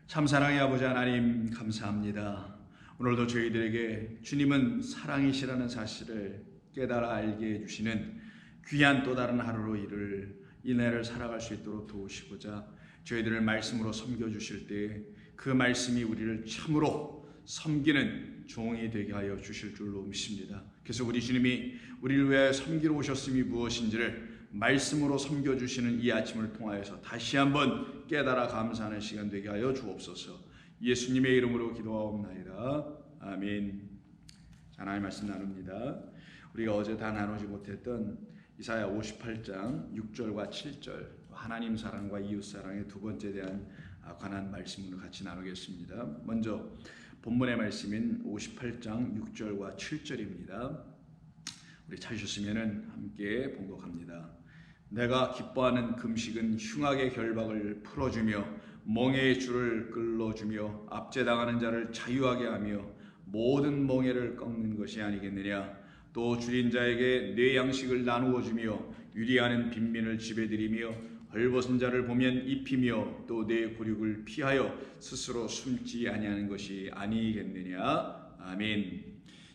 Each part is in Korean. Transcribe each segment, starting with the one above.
참 사랑의 아버지 하나님 감사합니다. 오늘도 저희들에게 주님은 사랑이시라는 사실을 깨달아 알게 해주시는 귀한 또 다른 하루로 이 날을 살아갈 수 있도록 도우시고자 저희들을 말씀으로 섬겨주실 때 그 말씀이 우리를 참으로 섬기는 종이 되게 하여 주실 줄로 믿습니다. 그래서 우리 주님이 우리를 위하여 섬기러 오셨음이 무엇인지를 말씀으로 섬겨주시는 이 아침을 통하여서 다시 한번 깨달아 감사하는 시간 되게 하여 주옵소서. 예수님의 이름으로 기도하옵나이다. 아멘. 자, 하나님의 말씀 나눕니다. 우리가 어제 다 나누지 못했던 이사야 58장 6절과 7절 하나님 사랑과 이웃 사랑의 두 번째 대한 관한 말씀을 같이 나누겠습니다. 먼저 본문의 말씀인 58장 6절과 7절입니다. 우리 찾으셨으면 함께 봉독합니다. 내가 기뻐하는 금식은 흉악의 결박을 풀어주며 멍에의 줄을 끌어주며 압제당하는 자를 자유하게 하며 모든 멍에를 꺾는 것이 아니겠느냐. 또 줄인 자에게 뇌 양식을 나누어 주며 유리하는 빈민을 지배드리며 헐벗은 자를 보면 입히며 또 내 굴욕을 피하여 스스로 숨지 아니하는 것이 아니겠느냐. 아멘.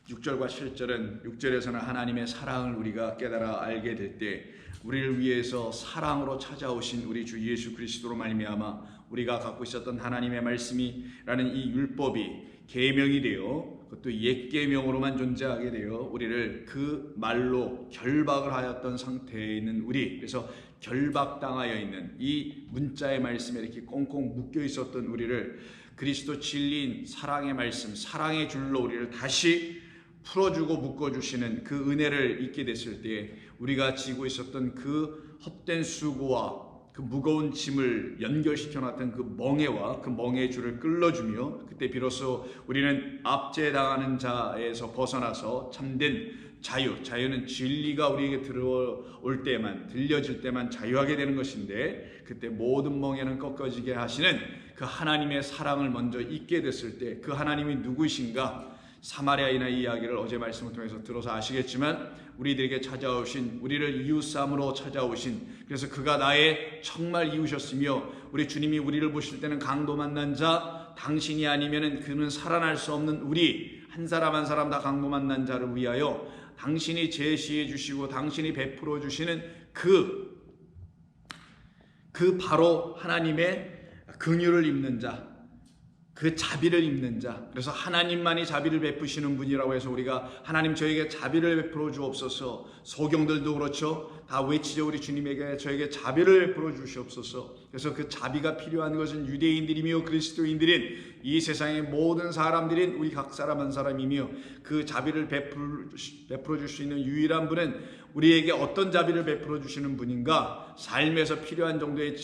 6절과 7절은 6절에서는 하나님의 사랑을 우리가 깨달아 알게 될 때 우리를 위해서 사랑으로 찾아오신 우리 주 예수 그리스도로 말미암아 우리가 갖고 있었던 하나님의 말씀이라는 이 율법이 계명이 되어 그것도 옛 계명으로만 존재하게 되어 우리를 그 말로 결박을 하였던 상태에 있는 우리, 그래서 결박당하여 있는 이 문자의 말씀에 이렇게 꽁꽁 묶여 있었던 우리를 그리스도 진리인 사랑의 말씀, 사랑의 줄로 우리를 다시 풀어주고 묶어주시는 그 은혜를 잊게 됐을 때 우리가 지고 있었던 그 헛된 수고와 그 무거운 짐을 연결시켜놨던 그 멍에와 그 멍에의 줄을 끌어주며 그때 비로소 우리는 압제당하는 자에서 벗어나서 참된 자유는 진리가 우리에게 들어올 때만, 들려질 때만 자유하게 되는 것인데 그때 모든 멍에는 꺾어지게 하시는 그 하나님의 사랑을 먼저 잊게 됐을 때 그 하나님이 누구이신가? 사마리아인의 이야기를 어제 말씀을 통해서 들어서 아시겠지만 우리들에게 찾아오신, 우리를 이웃삼으로 찾아오신, 그래서 그가 나의 정말 이웃이었으며 우리 주님이 우리를 보실 때는 강도 만난 자, 당신이 아니면 그는 살아날 수 없는 우리 한 사람 한 사람 다 강도 만난 자를 위하여 당신이 제시해 주시고 당신이 베풀어 주시는 그 바로 하나님의 긍휼을 입는 자, 그 자비를 입는 자, 그래서 하나님만이 자비를 베푸시는 분이라고 해서 우리가 하나님 저에게 자비를 베풀어 주옵소서, 소경들도 그렇죠. 다 외치죠. 우리 주님에게 저에게 자비를 베풀어 주시옵소서. 그래서 그 자비가 필요한 것은 유대인들이며 그리스도인들인 이 세상의 모든 사람들인 우리 각 사람 한 사람이며 그 자비를 베풀어 줄 수 있는 유일한 분은 우리에게 어떤 자비를 베풀어 주시는 분인가? 삶에서 필요한 정도의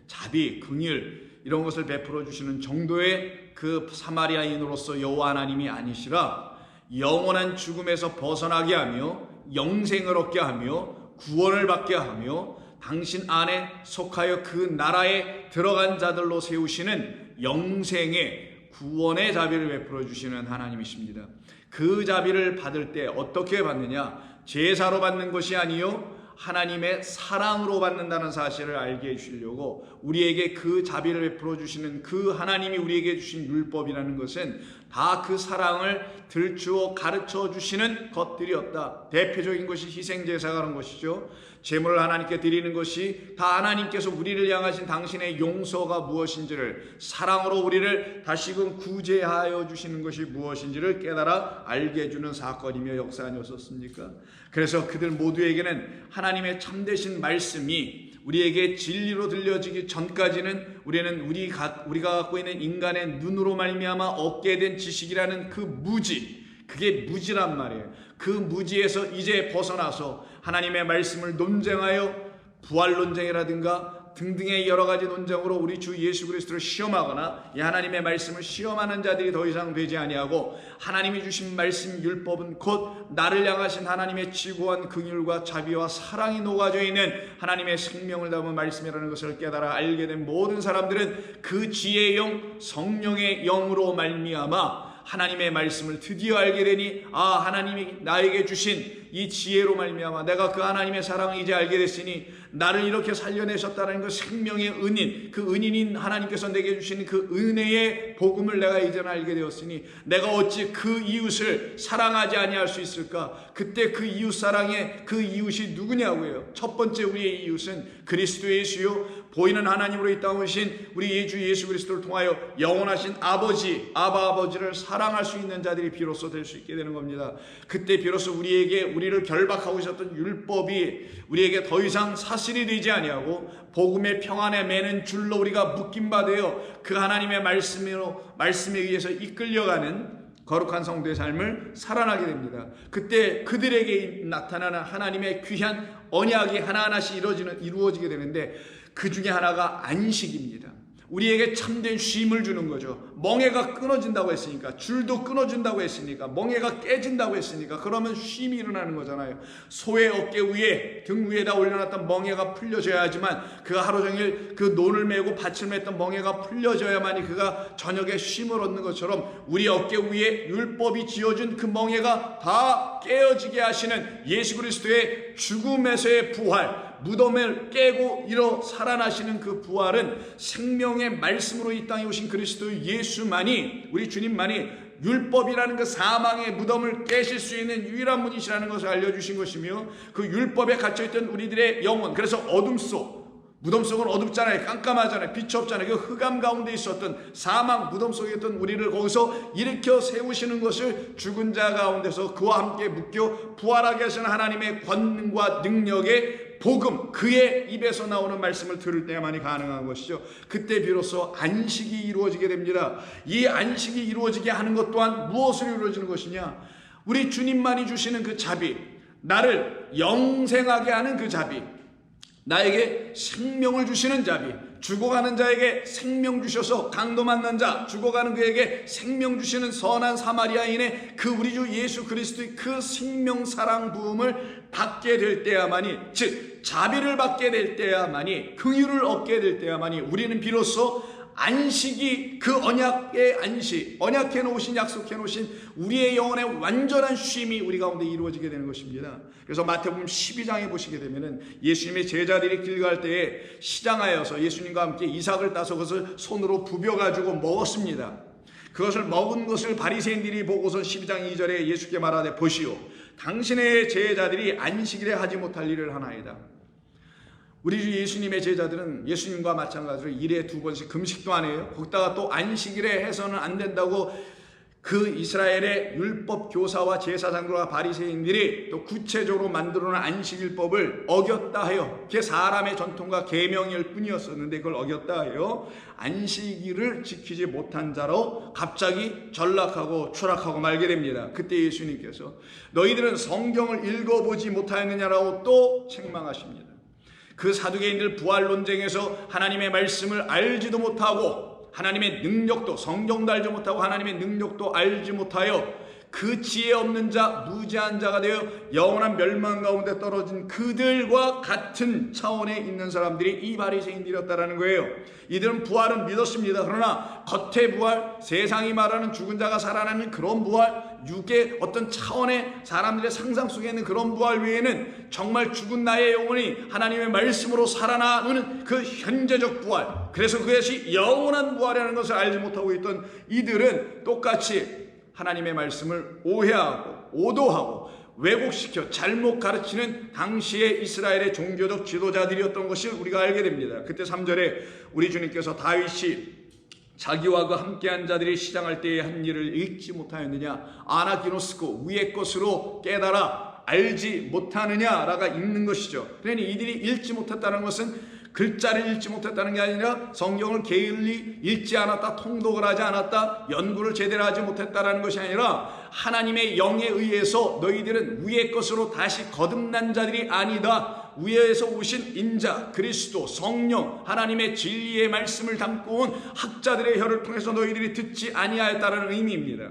자비, 긍휼 이런 것을 베풀어 주시는 정도의 그 사마리아인으로서 여호와 하나님이 아니시라 영원한 죽음에서 벗어나게 하며 영생을 얻게 하며 구원을 받게 하며 당신 안에 속하여 그 나라에 들어간 자들로 세우시는 영생의 구원의 자비를 베풀어 주시는 하나님이십니다. 그 자비를 받을 때 어떻게 받느냐? 제사로 받는 것이 아니요 하나님의 사랑으로 받는다는 사실을 알게 해주시려고 우리에게 그 자비를 베풀어 주시는 그 하나님이 우리에게 주신 율법이라는 것은 다 그 사랑을 들추어 가르쳐 주시는 것들이었다. 대표적인 것이 희생제사가 하는 것이죠. 제물을 하나님께 드리는 것이 다 하나님께서 우리를 향하신 당신의 용서가 무엇인지를, 사랑으로 우리를 다시금 구제하여 주시는 것이 무엇인지를 깨달아 알게 해주는 사건이며 역사 아니었습니까? 그래서 그들 모두에게는 하나님의 참되신 말씀이 우리에게 진리로 들려지기 전까지는 우리는 우리가 갖고 있는 인간의 눈으로 말미암아 얻게 된 지식이라는 그 무지, 그게 무지란 말이에요. 그 무지에서 이제 벗어나서 하나님의 말씀을 논쟁하여 부활 논쟁이라든가 등등의 여러 가지 논쟁으로 우리 주 예수 그리스도를 시험하거나 이 하나님의 말씀을 시험하는 자들이 더 이상 되지 아니하고 하나님이 주신 말씀 율법은 곧 나를 향하신 하나님의 지고한 긍휼과 자비와 사랑이 녹아져 있는 하나님의 생명을 담은 말씀이라는 것을 깨달아 알게 된 모든 사람들은 그 지혜의 영, 성령의 영으로 말미암아 하나님의 말씀을 드디어 알게 되니 하나님이 나에게 주신 이 지혜로 말미암아 내가 그 하나님의 사랑을 이제 알게 됐으니 나를 이렇게 살려내셨다는 그 생명의 은인, 그 은인인 하나님께서 내게 주시는 그 은혜의 복음을 내가 이제는 알게 되었으니 내가 어찌 그 이웃을 사랑하지 아니할 수 있을까? 그때 그 이웃 사랑의 그 이웃이 누구냐고요? 첫 번째 우리의 이웃은 그리스도 예수요 보이는 하나님으로 이 땅에 오신 우리 주 예수 그리스도를 통하여 영원하신 아버지, 아버지를 사랑할 수 있는 자들이 비로소 될 수 있게 되는 겁니다. 그때 비로소 우리를 결박하고 있었던 율법이 우리에게 더 이상 사실이 되지 아니하고 복음의 평안에 매는 줄로 우리가 묶임 바 되어 그 하나님의 말씀에 의해서 이끌려가는 거룩한 성도의 삶을 살아나게 됩니다. 그때 그들에게 나타나는 하나님의 귀한 언약이 하나하나씩 이루어지게 되는데 그 중에 하나가 안식입니다. 우리에게 참된 쉼을 주는 거죠. 멍에가 끊어진다고 했으니까, 줄도 끊어진다고 했으니까, 멍에가 깨진다고 했으니까 그러면 쉼이 일어나는 거잖아요. 소의 어깨 위에, 등 위에다 올려놨던 멍에가 풀려져야 하지만 그가 하루 종일 그 논을 메고 밭을 맸던 멍에가 풀려져야만이 그가 저녁에 쉼을 얻는 것처럼 우리 어깨 위에 율법이 지어준 그 멍에가 다 깨어지게 하시는 예수 그리스도의 죽음에서의 부활, 무덤을 깨고 일어 살아나시는 그 부활은 생명의 말씀으로 이 땅에 오신 그리스도 예수만이, 우리 주님만이 율법이라는 그 사망의 무덤을 깨실 수 있는 유일한 분이시라는 것을 알려주신 것이며 그 율법에 갇혀있던 우리들의 영혼, 그래서 어둠 속, 무덤 속은 어둡잖아요. 깜깜하잖아요. 빛이 없잖아요. 그 흑암 가운데 있었던 사망 무덤 속에 있던 우리를 거기서 일으켜 세우시는 것을 죽은 자 가운데서 그와 함께 묶여 부활하게 하시는 하나님의 권능과 능력의 복음, 그의 입에서 나오는 말씀을 들을 때야만이 가능한 것이죠. 그때 비로소 안식이 이루어지게 됩니다. 이 안식이 이루어지게 하는 것 또한 무엇으로 이루어지는 것이냐? 우리 주님만이 주시는 그 자비, 나를 영생하게 하는 그 자비, 나에게 생명을 주시는 자비, 죽어가는 자에게 생명 주셔서 강도 맞는 자, 죽어가는 그에게 생명 주시는 선한 사마리아인의 그 우리 주 예수 그리스도의 그 생명 사랑 부음을 받게 될 때야만이, 즉 자비를 받게 될 때야만이, 긍휼을 얻게 될 때야만이 우리는 비로소 안식이, 그 언약의 안식, 언약해 놓으신, 약속해 놓으신 우리의 영혼의 완전한 쉼이 우리 가운데 이루어지게 되는 것입니다. 그래서 마태복음 12장에 보시게 되면은 예수님의 제자들이 길 갈 때에 시장하여서 예수님과 함께 이삭을 따서 그것을 손으로 부벼가지고 먹었습니다. 그것을 먹은 것을 바리새인들이 보고서 12장 2절에 예수께 말하되 보시오, 당신의 제자들이 안식일에 하지 못할 일을 하나이다. 우리 주 예수님의 제자들은 예수님과 마찬가지로 일에 2번씩 금식도 안 해요. 거기다가 또 안식일에 해서는 안 된다고 그 이스라엘의 율법 교사와 제사장들과 바리새인들이 또 구체적으로 만들어놓은 안식일법을 어겼다 해요. 그게 사람의 전통과 계명일 뿐이었었는데 그걸 어겼다 해요. 안식일을 지키지 못한 자로 갑자기 전락하고 추락하고 말게 됩니다. 그때 예수님께서 너희들은 성경을 읽어보지 못하였느냐라고 또 책망하십니다. 그 사두개인들 부활 논쟁에서 하나님의 말씀을 알지도 못하고 하나님의 능력도, 성경도 알지 못하고 하나님의 능력도 알지 못하여 그 지혜 없는 자, 무지한 자가 되어 영원한 멸망 가운데 떨어진 그들과 같은 차원에 있는 사람들이 이 바리새인들이었다라는 거예요. 이들은 부활은 믿었습니다. 그러나 겉의 부활, 세상이 말하는 죽은 자가 살아나는 그런 부활, 육의 어떤 차원의 사람들의 상상 속에 있는 그런 부활 외에는 정말 죽은 나의 영혼이 하나님의 말씀으로 살아나는 그 현재적 부활, 그래서 그것이 영원한 부활이라는 것을 알지 못하고 있던 이들은 똑같이 하나님의 말씀을 오해하고 오도하고 왜곡시켜 잘못 가르치는 당시의 이스라엘의 종교적 지도자들이었던 것을 우리가 알게 됩니다. 그때 3절에 우리 주님께서 다윗이 자기와 그 함께한 자들이 시장할 때에 한 일을 읽지 못하였느냐, 아나기노스코, 위의 것으로 깨달아 알지 못하느냐라가 읽는 것이죠. 그러니 이들이 읽지 못했다는 것은 글자를 읽지 못했다는 게 아니라 성경을 게을리 읽지 않았다, 통독을 하지 않았다, 연구를 제대로 하지 못했다라는 것이 아니라 하나님의 영에 의해서 너희들은 위의 것으로 다시 거듭난 자들이 아니다. 위에서 오신 인자, 그리스도, 성령, 하나님의 진리의 말씀을 담고 온 학자들의 혀를 통해서 너희들이 듣지 아니하였다라는 의미입니다.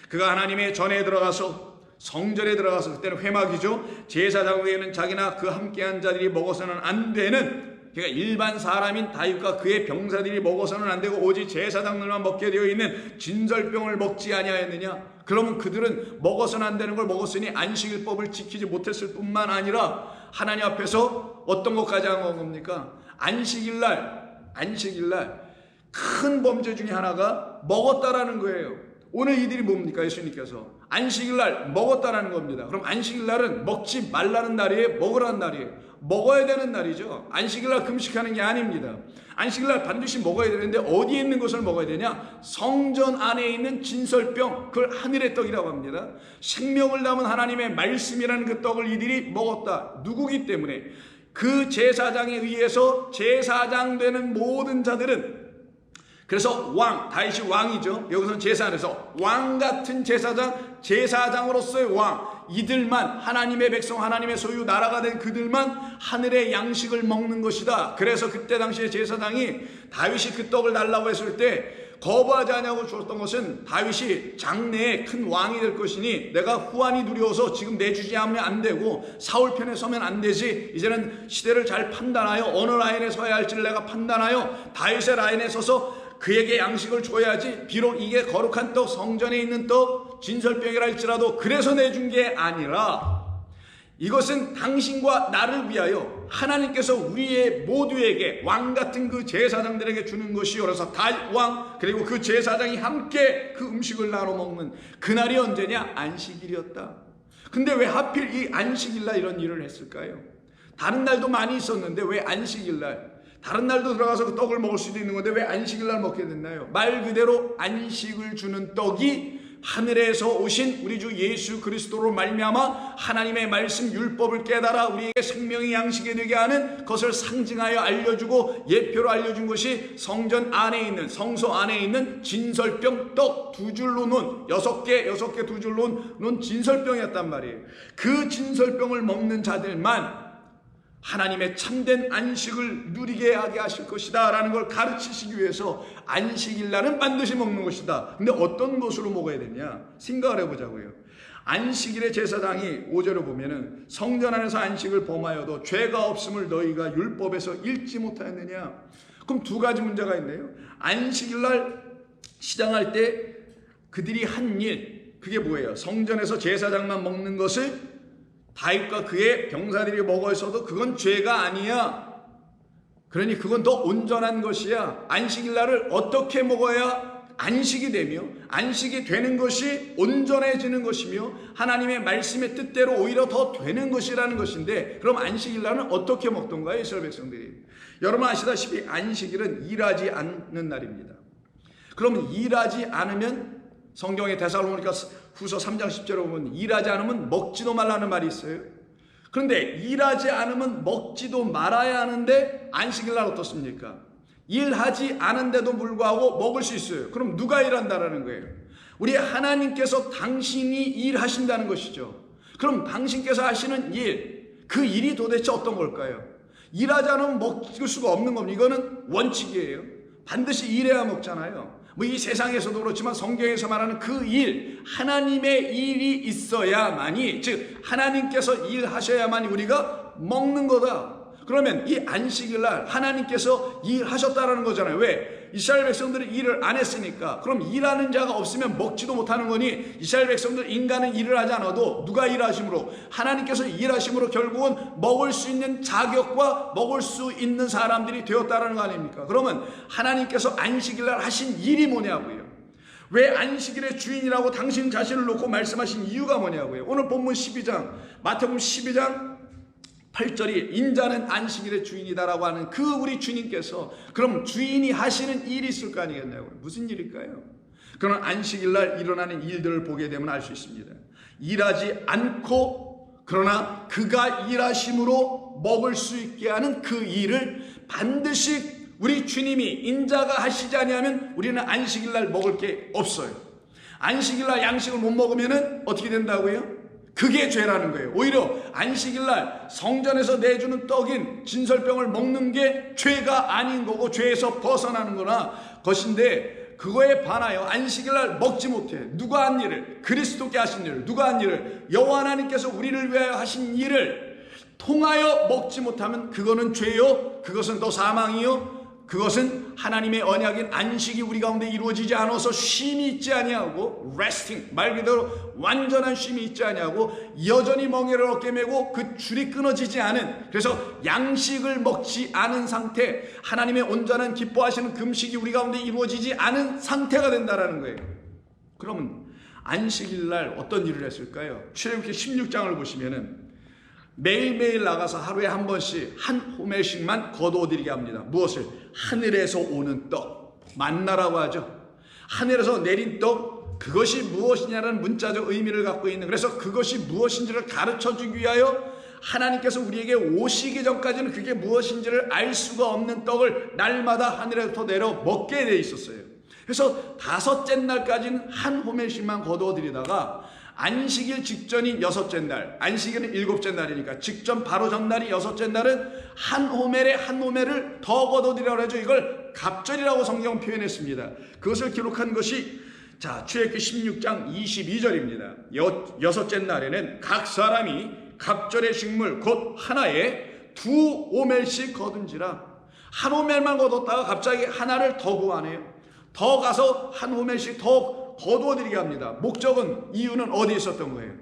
그가 하나님의 전에 들어가서 성전에 들어가서, 그때는 회막이죠. 제사장에게는 자기나 그 함께한 자들이 먹어서는 안 되는, 그러니까 일반 사람인 다윗과 그의 병사들이 먹어서는 안 되고 오직 제사장들만 먹게 되어 있는 진설병을 먹지 아니하였느냐. 그러면 그들은 먹어서는 안 되는 걸 먹었으니 안식일법을 지키지 못했을 뿐만 아니라 하나님 앞에서 어떤 것까지 한 겁니까? 안식일날 큰 범죄 중에 하나가 먹었다라는 거예요. 오늘 이들이 뭡니까? 예수님께서 안식일날 먹었다라는 겁니다. 그럼 안식일날은 먹지 말라는 날이에요? 먹으라는 날이에요? 먹어야 되는 날이죠. 안식일날 금식하는 게 아닙니다. 안식일날 반드시 먹어야 되는데 어디에 있는 것을 먹어야 되냐? 성전 안에 있는 진설병, 그걸 하늘의 떡이라고 합니다. 생명을 담은 하나님의 말씀이라는 그 떡을 이들이 먹었다. 누구기 때문에? 그 제사장에 의해서 제사장 되는 모든 자들은, 그래서 다윗이 왕이죠. 여기서는 제사 안에서 왕 같은 제사장으로서의 왕, 이들만, 하나님의 백성, 하나님의 소유 나라가 된 그들만 하늘의 양식을 먹는 것이다. 그래서 그때 당시에 제사장이 다윗이 그 떡을 달라고 했을 때 거부하지 않냐고 줬던 것은, 다윗이 장래에 큰 왕이 될 것이니 내가 후한이 두려워서 지금 내주지 않으면 안 되고 사울 편에 서면 안 되지, 이제는 시대를 잘 판단하여 어느 라인에 서야 할지를 내가 판단하여 다윗의 라인에 서서 그에게 양식을 줘야지, 비록 이게 거룩한 떡, 성전에 있는 떡, 진설병이라 할지라도 그래서 내준 게 아니라 이것은 당신과 나를 위하여 하나님께서 우리의 모두에게 왕 같은 그 제사장들에게 주는 것이요. 그래서 다윗 왕 그리고 그 제사장이 함께 그 음식을 나눠 먹는 그날이 언제냐? 안식일이었다. 근데 왜 하필 이 안식일날 이런 일을 했을까요? 다른 날도 많이 있었는데 왜 안식일날? 다른 날도 들어가서 그 떡을 먹을 수도 있는 건데 왜 안식일날 먹게 됐나요? 말 그대로 안식을 주는 떡이 하늘에서 오신 우리 주 예수 그리스도로 말미암아 하나님의 말씀 율법을 깨달아 우리에게 생명의 양식이 되게 하는 것을 상징하여 알려주고 예표로 알려준 것이 성전 안에 있는, 성소 안에 있는 진설병 떡 두 줄로 놓은, 6개 두 줄로 놓은 진설병이었단 말이에요. 그 진설병을 먹는 자들만 하나님의 참된 안식을 누리게 하게 하실 것이다 라는 걸 가르치시기 위해서 안식일날은 반드시 먹는 것이다. 근데 어떤 것으로 먹어야 되냐? 생각을 해보자고요. 안식일의 제사장이 5절을 보면은 성전 안에서 안식을 범하여도 죄가 없음을 너희가 율법에서 읽지 못하였느냐? 그럼 두 가지 문제가 있네요. 안식일날 시장할 때 그들이 한 일, 그게 뭐예요? 성전에서 제사장만 먹는 것을 다윗과 그의 병사들이 먹어서도 그건 죄가 아니야. 그러니 그건 더 온전한 것이야. 안식일날을 어떻게 먹어야 안식이 되며 안식이 되는 것이 온전해지는 것이며 하나님의 말씀의 뜻대로 오히려 더 되는 것이라는 것인데, 그럼 안식일날은 어떻게 먹던가요? 이스라엘 백성들이. 여러분 아시다시피 안식일은 일하지 않는 날입니다. 그러면 일하지 않으면, 성경의 데살로니가 후서 3장 10절에 보면 일하지 않으면 먹지도 말라는 말이 있어요. 그런데 일하지 않으면 먹지도 말아야 하는데 안식일날 어떻습니까? 일하지 않은데도 불구하고 먹을 수 있어요. 그럼 누가 일한다라는 거예요? 우리 하나님께서 당신이 일하신다는 것이죠. 그럼 당신께서 하시는 일, 그 일이 도대체 어떤 걸까요? 일하지 않으면 먹을 수가 없는 겁니다. 이거는 원칙이에요. 반드시 일해야 먹잖아요. 뭐 이 세상에서도 그렇지만 성경에서 말하는 그 일, 하나님의 일이 있어야만이, 즉 하나님께서 일하셔야만이 우리가 먹는 거다. 그러면 이 안식일날 하나님께서 일하셨다라는 거잖아요. 왜? 이스라엘 백성들이 일을 안 했으니까. 그럼 일하는 자가 없으면 먹지도 못하는 거니, 이스라엘 백성들, 인간은 일을 하지 않아도 누가 일하심으로? 하나님께서 일하심으로 결국은 먹을 수 있는 자격과 먹을 수 있는 사람들이 되었다라는 거 아닙니까? 그러면 하나님께서 안식일날 하신 일이 뭐냐고요? 왜 안식일의 주인이라고 당신 자신을 놓고 말씀하신 이유가 뭐냐고요? 오늘 본문 12장, 마태복음 12장 8절이 인자는 안식일의 주인이다라고 하는 그 우리 주님께서, 그럼 주인이 하시는 일이 있을 거 아니겠냐고요? 무슨 일일까요? 그런 안식일날 일어나는 일들을 보게 되면 알 수 있습니다. 일하지 않고 그러나 그가 일하심으로 먹을 수 있게 하는 그 일을 반드시 우리 주님이, 인자가 하시지 아니하면 우리는 안식일날 먹을 게 없어요. 안식일날 양식을 못 먹으면 어떻게 된다고요? 그게 죄라는 거예요. 오히려 안식일날 성전에서 내주는 떡인 진설병을 먹는 게 죄가 아닌 거고 죄에서 벗어나는 거나 것인데, 그거에 반하여 안식일날 먹지 못해. 누가 한 일을? 그리스도께 하신 일을. 누가 한 일을? 여호와 하나님께서 우리를 위하여 하신 일을 통하여 먹지 못하면 그거는 죄요, 그것은 더 사망이요, 그것은 하나님의 언약인 안식이 우리 가운데 이루어지지 않아서 쉼이 있지 아니하고 resting, 말 그대로 완전한 쉼이 있지 아니하고 여전히 멍에를 어깨 메고 그 줄이 끊어지지 않은, 그래서 양식을 먹지 않은 상태, 하나님의 온전한 기뻐하시는 금식이 우리 가운데 이루어지지 않은 상태가 된다라는 거예요. 그러면 안식일 날 어떤 일을 했을까요? 출애굽기 16장을 보시면은 매일매일 나가서 하루에 한 번씩 한 호멜씩만 거두어드리게 합니다. 무엇을? 하늘에서 오는 떡, 만나라고 하죠. 하늘에서 내린 떡, 그것이 무엇이냐라는 문자적 의미를 갖고 있는, 그래서 그것이 무엇인지를 가르쳐주기 위하여 하나님께서 우리에게 오시기 전까지는 그게 무엇인지를 알 수가 없는 떡을 날마다 하늘에서 내려 먹게 돼 있었어요. 그래서 다섯째 날까지는 한 호멜씩만 거두어드리다가 안식일 직전인 여섯째 날, 안식일은 일곱째 날이니까 직전 바로 전날이 여섯째 날은 한 호멜에 한 호멜을 더 거둬들이라고 하죠. 이걸 갑절이라고 성경 표현했습니다. 그것을 기록한 것이 출애굽기 16장 22절입니다. 여섯째 날에는 각 사람이 갑절의 식물 곧 하나에 2호멜씩 거둔지라. 한 호멜만 거뒀다가 갑자기 하나를 더 구하네요. 더 가서 한 호멜씩 더 거두어드리게 합니다. 목적은, 이유는 어디에 있었던 거예요?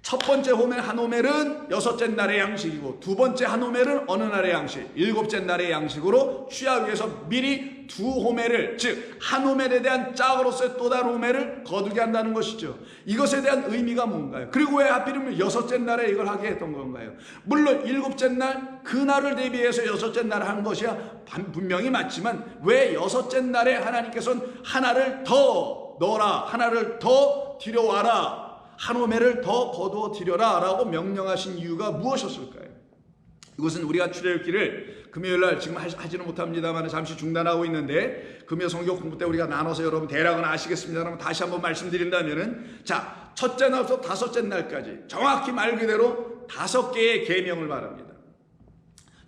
첫 번째 호멜 한 호멜은 여섯째 날의 양식이고, 두 번째 한 호멜은 어느 날의 양식? 일곱째 날의 양식으로 취하기 위해서 미리 2호멜을, 즉 한 호멜에 대한 짝으로서의 또 다른 호멜을 거두게 한다는 것이죠. 이것에 대한 의미가 뭔가요? 그리고 왜 하필이면 여섯째 날에 이걸 하게 했던 건가요? 물론 일곱째 날, 그날을 대비해서 여섯째 날을 한 것이야 분명히 맞지만, 왜 여섯째 날에 하나님께서는 하나를 더 넣어라, 하나를 더 들여와라, 한 호멜을 더 거두어 드려라 라고 명령하신 이유가 무엇이었을까요? 이것은 우리가 출애굽기를 금요일날 지금 하지는 못합니다만 잠시 중단하고 있는데, 금요 성경 공부 때 우리가 나눠서 여러분 대략은 아시겠습니다만 다시 한번 말씀드린다면은, 첫째 날부터 다섯째 날까지 정확히 말 그대로 5개의 계명을 말합니다.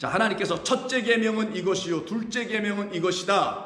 하나님께서 첫째 계명은 이것이요, 둘째 계명은 이것이다.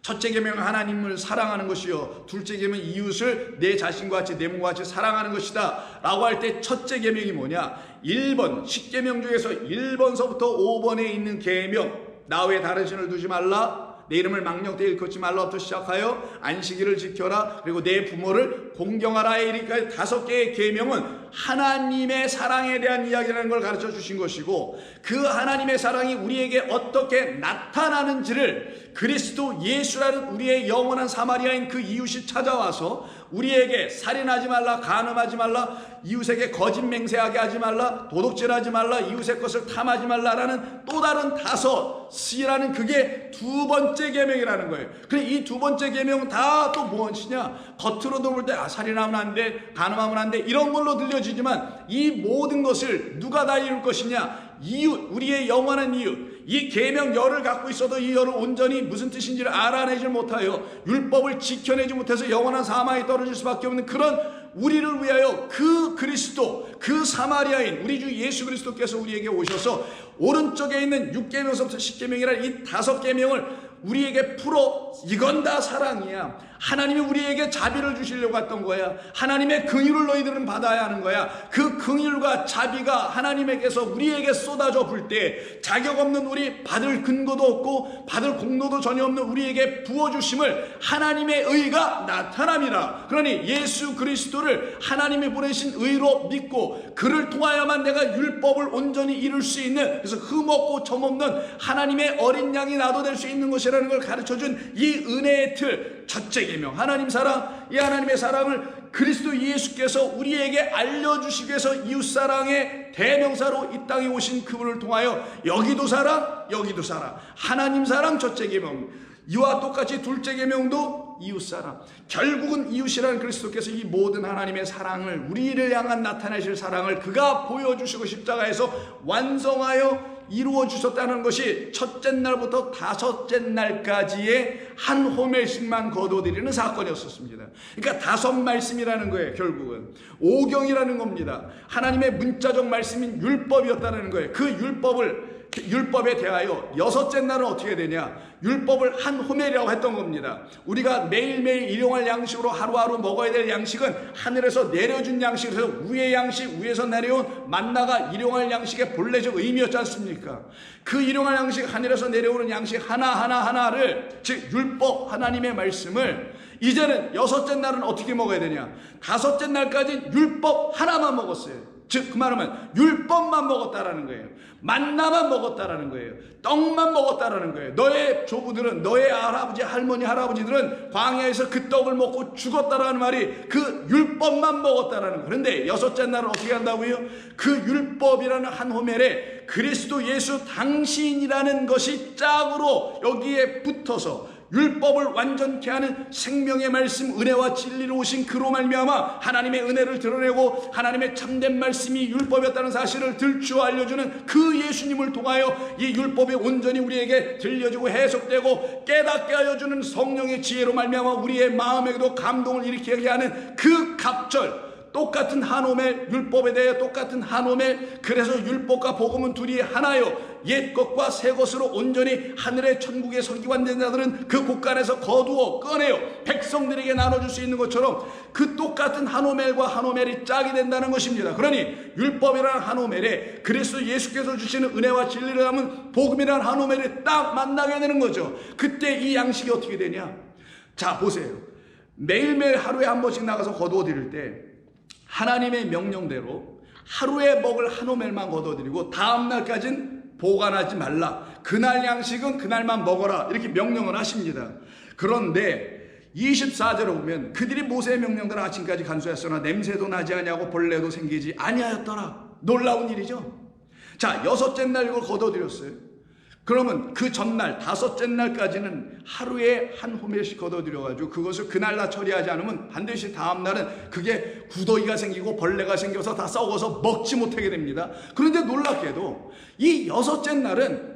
첫째 계명은 하나님을 사랑하는 것이요, 둘째 계명은 이웃을 내 자신과 같이 내 몸과 같이 사랑하는 것이다 라고 할 때 첫째 계명이 뭐냐? 1번, 10계명 중에서 1번서부터 5번에 있는 계명, 나 외에 다른 신을 두지 말라, 내 이름을 망령되이 일컫지 말라부터 시작하여 안식일을 지켜라, 그리고 내 부모를 공경하라, 이렇게 5개의 계명은 하나님의 사랑에 대한 이야기라는 걸 가르쳐 주신 것이고, 그 하나님의 사랑이 우리에게 어떻게 나타나는지를 그리스도 예수라는 우리의 영원한 사마리아인 그 이웃이 찾아와서 우리에게 살인하지 말라, 간음하지 말라, 이웃에게 거짓 맹세하게 하지 말라, 도둑질하지 말라, 이웃의 것을 탐하지 말라라는 또 다른 5C라는 그게 두 번째 계명이라는 거예요. 그래, 이 두 번째 계명은 다 또 무엇이냐? 겉으로도 볼 때 살인하면 안 돼, 간음하면 안 돼, 이런 걸로 들려지지만 이 모든 것을 누가 다 이룰 것이냐? 이웃, 우리의 영원한 이웃. 이 계명 열을 갖고 있어도 이 열을 온전히 무슨 뜻인지를 알아내지 못하여 율법을 지켜내지 못해서 영원한 사망에 떨어질 수밖에 없는 그런 우리를 위하여 그 그리스도, 그 사마리아인 우리 주 예수 그리스도께서 우리에게 오셔서 오른쪽에 있는 6계명서부터 10계명이라는 이 5계명을 우리에게 풀어, 이건 다 사랑이야. 하나님이 우리에게 자비를 주시려고 했던 거야. 하나님의 긍휼을 너희들은 받아야 하는 거야. 그 긍휼과 자비가 하나님에게서 우리에게 쏟아져 불 때 자격 없는 우리, 받을 근거도 없고 받을 공로도 전혀 없는 우리에게 부어주심을 하나님의 의가 나타남이라. 그러니 예수 그리스도를 하나님이 보내신 의로 믿고 그를 통하여만 내가 율법을 온전히 이룰 수 있는, 그래서 흠없고 점없는 하나님의 어린 양이 나도 될 수 있는 것이라는 걸 가르쳐준 이 은혜의 틀, 첫째 계명, 하나님 사랑, 이 하나님의 사랑을 그리스도 예수께서 우리에게 알려주시기 위해서 이웃사랑의 대명사로 이 땅에 오신 그분을 통하여 여기도 사랑, 여기도 사랑, 하나님 사랑 첫째 계명, 이와 똑같이 둘째 계명도 이웃사랑. 결국은 이웃이라는 그리스도께서 이 모든 하나님의 사랑을, 우리를 향한 나타내실 사랑을 그가 보여주시고 십자가에서 완성하여 이루어 주셨다는 것이 첫째 날부터 5째 날까지의 한 호멜씩만 거둬들이는 사건이었습니다. 그러니까 5말씀이라는 거예요. 결국은 오경이라는 겁니다. 하나님의 문자적 말씀인 율법이었다는 거예요. 그 율법을 율법에 대하여 여섯째 날은 어떻게 되냐? 율법을 한 호멜이라고 했던 겁니다. 우리가 매일매일 일용할 양식으로 하루하루 먹어야 될 양식은 하늘에서 내려준 양식에서 위의 양식, 위에서 내려온 만나가 일용할 양식의 본래적 의미였지 않습니까? 그 일용할 양식, 하늘에서 내려오는 양식 하나를, 즉 율법, 하나님의 말씀을 이제는 여섯째 날은 어떻게 먹어야 되냐? 다섯째 날까지 율법 하나만 먹었어요. 즉 그 말하면 율법만 먹었다라는 거예요. 만나만 먹었다라는 거예요. 떡만 먹었다라는 거예요. 너의 조부들은, 너의 할아버지, 할머니, 할아버지들은 광야에서 그 떡을 먹고 죽었다라는 말이 그 율법만 먹었다라는 거예요. 그런데 여섯째 날은 어떻게 한다고요? 그 율법이라는 한 호멜에 그리스도 예수 당신이라는 것이 짝으로 여기에 붙어서 율법을 완전케 하는 생명의 말씀, 은혜와 진리로 오신 그로 말미암아 하나님의 은혜를 드러내고 하나님의 참된 말씀이 율법이었다는 사실을 들추어 알려주는 그 예수님을 통하여 이 율법이 온전히 우리에게 들려지고 해석되고 깨닫게 하여주는 성령의 지혜로 말미암아 우리의 마음에도 감동을 일으키게 하는 그 갑절, 똑같은 한 호멜, 율법에 대해 똑같은 한 호멜. 그래서 율법과 복음은 둘이 하나요. 옛 것과 새 것으로 온전히 하늘의 천국의 서기관된 자들은 그 곳간에서 거두어 꺼내요 백성들에게 나눠줄 수 있는 것처럼 그 똑같은 한 호멜과 한 호멜이 짝이 된다는 것입니다. 그러니 율법이라는 한 호멜에 그리스도 예수께서 주시는 은혜와 진리를 담은 복음이라는 한 호멜이 딱 만나게 되는 거죠. 그때 이 양식이 어떻게 되냐? 자, 보세요. 매일매일 하루에 한 번씩 나가서 거두어 드릴 때 하나님의 명령대로 하루에 먹을 한 호멜만 거둬들이고 다음 날까지는 보관하지 말라. 그날 양식은 그날만 먹어라. 이렇게 명령을 하십니다. 그런데 24절에 보면 그들이 모세의 명령대로 아침까지 간수했으나 냄새도 나지 아니하고 벌레도 생기지 아니하였더라. 놀라운 일이죠. 자, 여섯째 날 이걸 거둬들였어요. 그러면 그 전날 다섯째 날까지는 하루에 한 호멜씩 걷어들여가지고 그것을 그날날 처리하지 않으면 반드시 다음 날은 그게 구더기가 생기고 벌레가 생겨서 다 썩어서 먹지 못하게 됩니다. 그런데 놀랍게도 이 여섯째 날은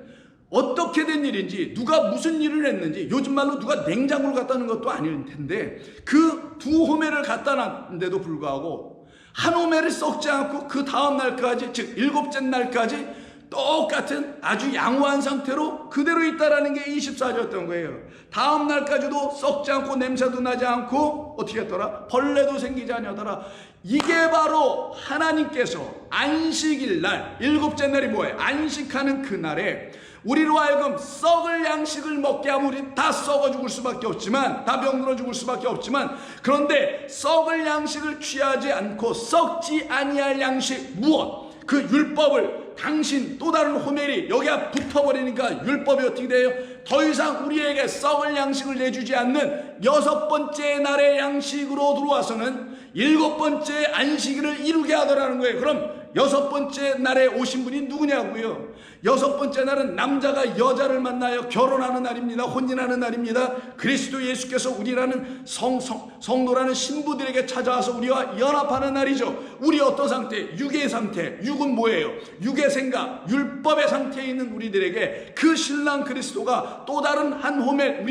어떻게 된 일인지, 누가 무슨 일을 했는지, 요즘 말로 누가 냉장고를 갖다 놓은 것도 아닐 텐데 그 두 호멜을 갖다 놨는데도 불구하고 한 호멜을 썩지 않고 그 다음 날까지, 즉 일곱째 날까지 똑같은 아주 양호한 상태로 그대로 있다라는 게 24절이었던 거예요. 다음 날까지도 썩지 않고 냄새도 나지 않고 어떻게 했더라? 벌레도 생기지 아니하더라. 이게 바로 하나님께서 안식일 날, 일곱째 날이 뭐예요? 안식하는 그날에 우리로 하여금 썩을 양식을 먹게 하면 우리 다 썩어 죽을 수밖에 없지만, 다 병들어 죽을 수밖에 없지만, 그런데 썩을 양식을 취하지 않고 썩지 아니할 양식 무엇? 그 율법을 당신 또 다른 호멜이 여기에 붙어버리니까 율법이 어떻게 돼요? 더 이상 우리에게 썩을 양식을 내주지 않는 여섯 번째 날의 양식으로 들어와서는 일곱 번째 안식일을 이루게 하더라는 거예요. 그럼 여섯 번째 날에 오신 분이 누구냐고요? 여섯 번째 날은 남자가 여자를 만나요 결혼하는 날입니다. 혼인하는 날입니다. 그리스도 예수께서 우리라는 성도라는 신부들에게 찾아와서 우리와 연합하는 날이죠. 우리 어떤 상태? 육의 상태. 육은 뭐예요? 육의 생각, 율법의 상태에 있는 우리들에게 그 신랑 그리스도가 또 다른 한 호멜,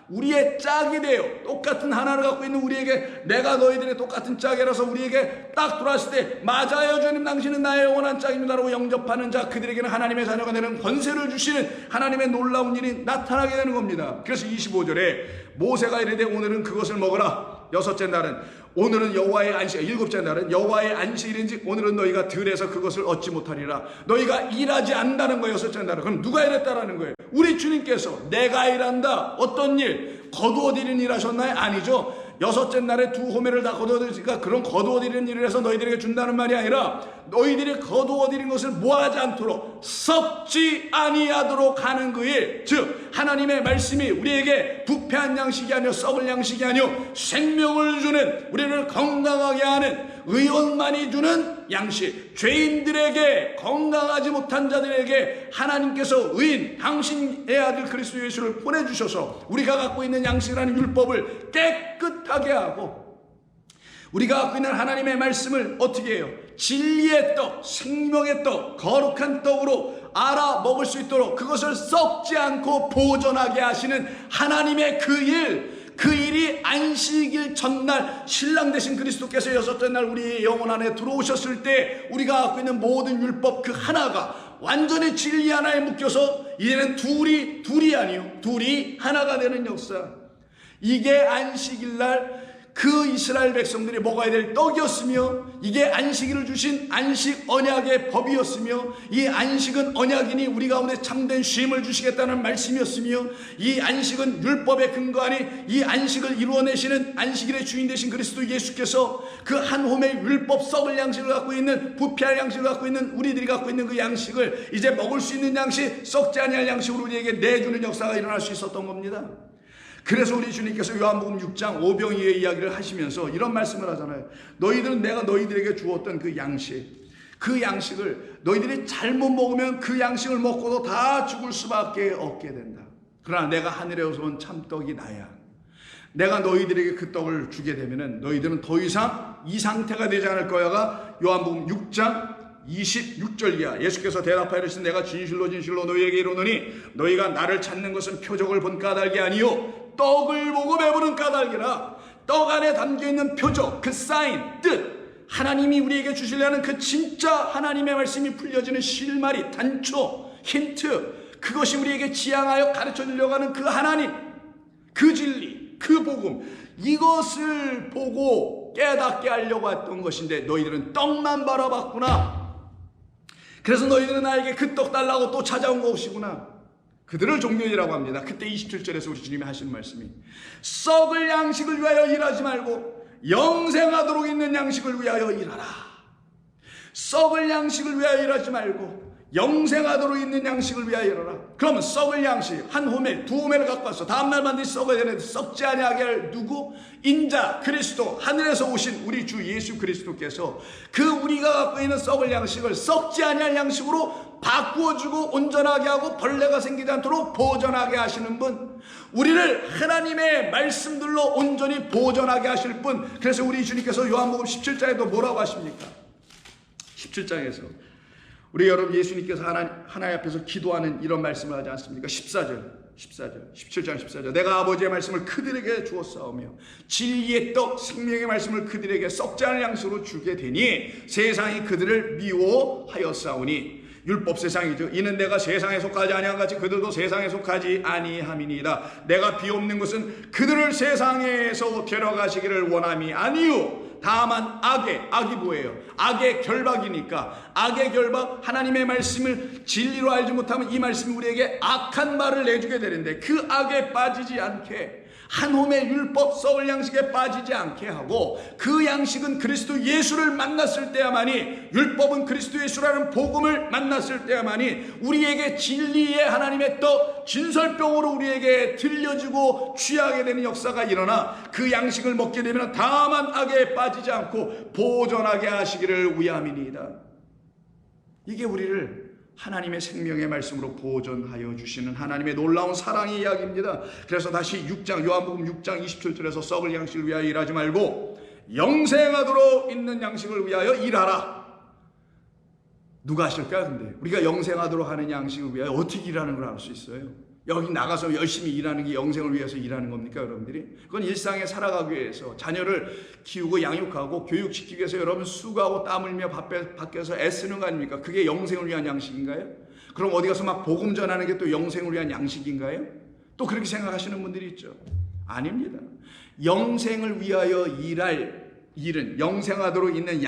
우리의 짝이 돼요. 똑같은 하나를 갖고 있는 우리에게, 내가 너희들의 똑같은 짝이라서 우리에게 딱 들어왔을 때 맞아요 주님 당신은 나의 영원한 짝입니다라고 영접하는 자, 그들에게는 하나님의 자녀가 되는 권세를 주시는 하나님의 놀라운 일이 나타나게 되는 겁니다. 그래서 25절에 모세가 이르되 오늘은 그것을 먹어라. 여섯째 날은, 오늘은 여호와의 안식, 일곱째 날은 여호와의 안식일인지 오늘은 너희가 들에서 그것을 얻지 못하리라. 너희가 일하지 않는다는 거예요. 여섯째 날은. 그럼 누가 일했다라는 거예요? 우리 주님께서 내가 일한다. 어떤 일? 거두어드리는 일 하셨나요? 아니죠. 여섯째 날에 두 호멜을 다 거두어드리니까 그런 거두어드리는 일을 해서 너희들에게 준다는 말이 아니라 너희들이 거두어드린 것을 모하지 않도록 썩지 아니하도록 하는 그 일, 즉 하나님의 말씀이 우리에게 부패한 양식이 아니요 썩을 양식이 아니요 생명을 주는, 우리를 건강하게 하는, 의원만이 주는 양식, 죄인들에게, 건강하지 못한 자들에게 하나님께서 의인, 당신의 아들 그리스도 예수를 보내주셔서 우리가 갖고 있는 양식이라는 율법을 깨끗하게 하고, 우리가 갖고 있는 하나님의 말씀을 어떻게 해요? 진리의 떡, 생명의 떡, 거룩한 떡으로 알아 먹을 수 있도록 그것을 썩지 않고 보존하게 하시는 하나님의 그 일이 안식일 전날 신랑 되신 그리스도께서 여섯째 날 우리의 영혼 안에 들어오셨을 때 우리가 갖고 있는 모든 율법 그 하나가 완전히 진리 하나에 묶여서 이제는 둘이 아니요, 둘이 하나가 되는 역사. 이게 안식일 날 그 이스라엘 백성들이 먹어야 될 떡이었으며, 이게 안식일을 주신 안식 언약의 법이었으며, 이 안식은 언약이니 우리 가운데 참된 쉼을 주시겠다는 말씀이었으며, 이 안식은 율법의 근거 아닌 이 안식을 이루어내시는 안식일의 주인 되신 그리스도 예수께서 그 한 홈의 율법 썩을 양식을 갖고 있는, 부패할 양식을 갖고 있는 우리들이 갖고 있는 그 양식을 이제 먹을 수 있는 양식, 썩지 아니할 양식으로 우리에게 내주는 역사가 일어날 수 있었던 겁니다. 그래서 우리 주님께서 요한복음 6장 오병이어의 이야기를 하시면서 이런 말씀을 하잖아요. 너희들은 내가 너희들에게 주었던 그 양식을 너희들이 잘못 먹으면 그 양식을 먹고도 다 죽을 수밖에 없게 된다. 그러나 내가 하늘에서 온 참떡이 나야. 내가 너희들에게 그 떡을 주게 되면은 너희들은 더 이상 이 상태가 되지 않을 거야가 요한복음 6장 26절이야. 예수께서 대답하여 이르시되 내가 진실로 진실로 너희에게 이르노니 너희가 나를 찾는 것은 표적을 본 까닭이 아니요 떡을 보고 배부른 까닭이라. 떡 안에 담겨있는 표적, 그 사인, 뜻, 하나님이 우리에게 주시려는 그 진짜 하나님의 말씀이 풀려지는 실마리, 단초, 힌트, 그것이 우리에게 지향하여 가르쳐 주려고 하는 그 하나님, 그 진리, 그 복음, 이것을 보고 깨닫게 하려고 했던 것인데 너희들은 떡만 바라봤구나. 그래서 너희들은 나에게 그 떡 달라고 또 찾아온 것이구나. 그들을 종교인이라고 합니다. 그때 27절에서 우리 주님이 하시는 말씀이 썩을 양식을 위하여 일하지 말고 영생하도록 있는 양식을 위하여 일하라. 썩을 양식을 위하여 일하지 말고 영생하도록 있는 양식을 위하여 일하라. 그러면 썩을 양식 한 호멜, 두 호멜을 갖고 와서 다음날 반드시 썩어야 되는데 썩지 아니하게 할 누구? 인자 그리스도, 하늘에서 오신 우리 주 예수 그리스도께서 그 우리가 갖고 있는 썩을 양식을 썩지 아니할 양식으로 바꾸어주고 온전하게 하고 벌레가 생기지 않도록 보존하게 하시는 분, 우리를 하나님의 말씀들로 온전히 보존하게 하실 분. 그래서 우리 주님께서 요한복음 17장에도 뭐라고 하십니까? 17장에서 우리 여러분 예수님께서 하나님 앞에서 기도하는 이런 말씀을 하지 않습니까? 17장 14절 내가 아버지의 말씀을 그들에게 주었사오며 진리의 떡 생명의 말씀을 그들에게 썩지 않을 양식으로 주게 되니 세상이 그들을 미워하였사오니. 율법 세상이죠. 이는 내가 세상에 속하지 아니한 같이 그들도 세상에 속하지 아니함이니이다. 내가 비옵는 것은 그들을 세상에서 데려가시기를 원함이 아니요 다만 악이 뭐예요? 악의 결박이니까. 악의 결박, 하나님의 말씀을 진리로 알지 못하면 이 말씀이 우리에게 악한 말을 내주게 되는데 그 악에 빠지지 않게, 한 홈의 율법 썩을 양식에 빠지지 않게 하고, 그 양식은 그리스도 예수를 만났을 때야만이, 율법은 그리스도 예수라는 복음을 만났을 때야만이 우리에게 진리의 하나님의 떡 진설병으로 우리에게 들려주고 취하게 되는 역사가 일어나 그 양식을 먹게 되면 다만 악에 빠지지 않고 보존하게 하시기를 위함이니이다. 이게 우리를 하나님의 생명의 말씀으로 보존하여 주시는 하나님의 놀라운 사랑의 이야기입니다. 그래서 다시 요한복음 6장 27절에서 썩을 양식을 위하여 일하지 말고 영생하도록 있는 양식을 위하여 일하라. 누가 하실까요? 근데 우리가 영생하도록 하는 양식을 위하여 어떻게 일하는 걸 알 수 있어요? 여기 나가서 열심히 일하는 게 영생을 위해서 일하는 겁니까, 여러분들이? 그건 일상에 살아가기 위해서, 자녀를 키우고 양육하고 교육시키기 위해서 여러분 수고하고 땀 흘며 밖에서 애쓰는 거 아닙니까? 그게 영생을 위한 양식인가요? 그럼 어디 가서 막 복음 전하는 게 또 영생을 위한 양식인가요? 또 그렇게 생각하시는 분들이 있죠. 아닙니다. 영생을 위하여 일할 일은, 영생하도록 있는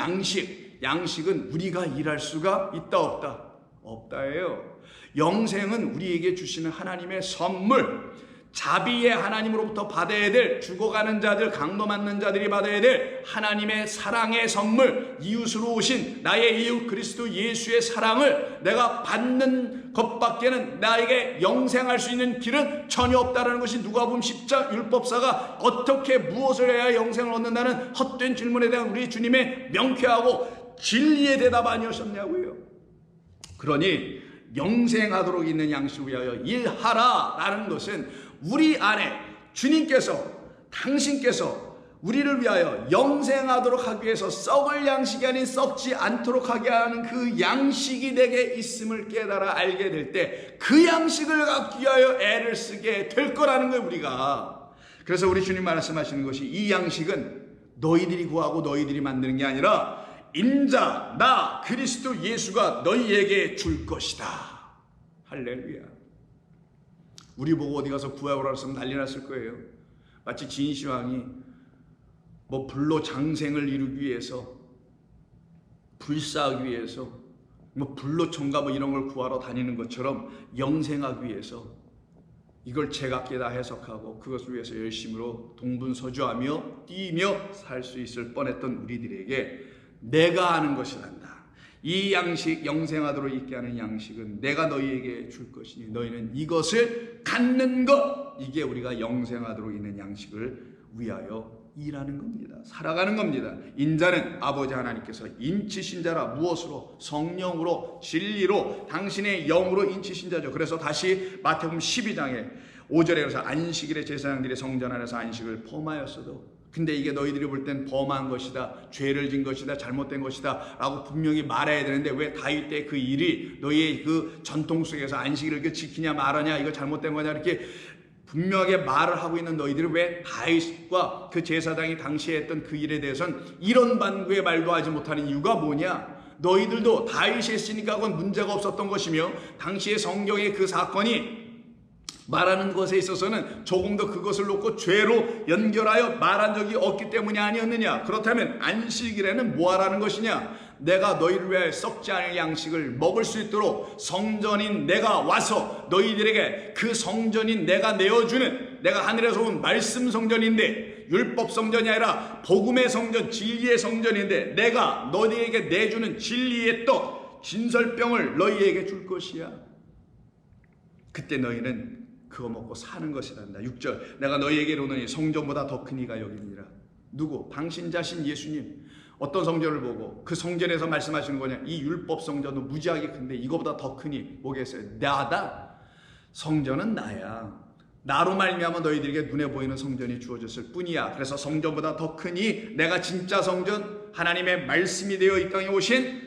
양식은 우리가 일할 수가 있다 없다? 없다예요. 영생은 우리에게 주시는 하나님의 선물, 자비의 하나님으로부터 받아야 될, 죽어가는 자들, 강도 맞는 자들이 받아야 될 하나님의 사랑의 선물, 이웃으로 오신 나의 이웃 그리스도 예수의 사랑을 내가 받는 것밖에는 나에게 영생할 수 있는 길은 전혀 없다라는 것이 누가복음 10장 율법사가 어떻게 무엇을 해야 영생을 얻는다는 헛된 질문에 대한 우리 주님의 명쾌하고 진리의 대답 아니었냐고요. 그러니 영생하도록 있는 양식을 위하여 일하라라는 것은 우리 안에 주님께서, 당신께서 우리를 위하여 영생하도록 하기 위해서 썩을 양식이 아닌 썩지 않도록 하게 하는 그 양식이 내게 있음을 깨달아 알게 될 때 그 양식을 갖기 위하여 애를 쓰게 될 거라는 거예요, 우리가. 그래서 우리 주님 말씀하시는 것이 이 양식은 너희들이 구하고 너희들이 만드는 게 아니라 인자 나 그리스도 예수가 너희에게 줄 것이다. 할렐루야. 우리 보고 어디 가서 구하오라 했으면 난리 났을 거예요. 마치 진시황이 뭐 불로 장생을 이루기 위해서, 불사하기 위해서, 뭐 불로 청가 뭐 이런 걸 구하러 다니는 것처럼 영생하기 위해서 이걸 제각기 다 해석하고 그것을 위해서 열심으로 동분서주하며 뛰며 살 수 있을 뻔했던 우리들에게 내가 아는 것이란다. 이 양식, 영생하도록 있게 하는 양식은 내가 너희에게 줄 것이니 너희는 이것을 갖는 것, 이게 우리가 영생하도록 있는 양식을 위하여 일하는 겁니다. 살아가는 겁니다. 인자는 아버지 하나님께서 인치신 자라. 무엇으로? 성령으로, 진리로, 당신의 영으로 인치신 자죠. 그래서 다시 마태복음 12장에 5절에 그래서 안식일에 제사장들이 성전 안에서 안식을 범하였어도, 근데 이게 너희들이 볼 땐 범한 것이다, 죄를 진 것이다, 잘못된 것이다 라고 분명히 말해야 되는데 왜 다윗 때 그 일이 너희의 그 전통 속에서 안식일을 이렇게 지키냐 말하냐, 이거 잘못된 거냐 이렇게 분명하게 말을 하고 있는 너희들이 왜 다윗과 그 제사장이 당시에 했던 그 일에 대해서는 이런 반구의 말도 하지 못하는 이유가 뭐냐? 너희들도 다윗이 했으니까 그건 문제가 없었던 것이며 당시의 성경의 그 사건이 말하는 것에 있어서는 조금 더 그것을 놓고 죄로 연결하여 말한 적이 없기 때문이 아니었느냐? 그렇다면 안식일에는 뭐 하라는 것이냐? 내가 너희를 위하여 썩지 않을 양식을 먹을 수 있도록 성전인 내가 와서 너희들에게 그 성전인 내가 내어주는, 내가 하늘에서 온 말씀 성전인데 율법 성전이 아니라 복음의 성전, 진리의 성전인데 내가 너희에게 내주는 진리의 떡, 진설병을 너희에게 줄 것이야. 그때 너희는 그거 먹고 사는 것이란다. 6절, 내가 너희에게 이르노니 성전보다 더 큰 이가 여기 있느니라. 누구? 당신 자신 예수님. 어떤 성전을 보고 그 성전에서 말씀하시는 거냐? 이 율법 성전도 무지하게 큰데 이거보다 더 크니 뭐겠어요? 나다. 성전은 나야. 나로 말미암아 너희들에게 눈에 보이는 성전이 주어졌을 뿐이야. 그래서 성전보다 더 크니 내가 진짜 성전, 하나님의 말씀이 되어 이 땅에 오신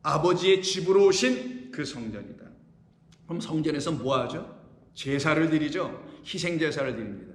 아버지의 집으로 오신 그 성전이다. 그럼 성전에서 뭐 하죠? 제사를 드리죠. 희생제사를 드립니다.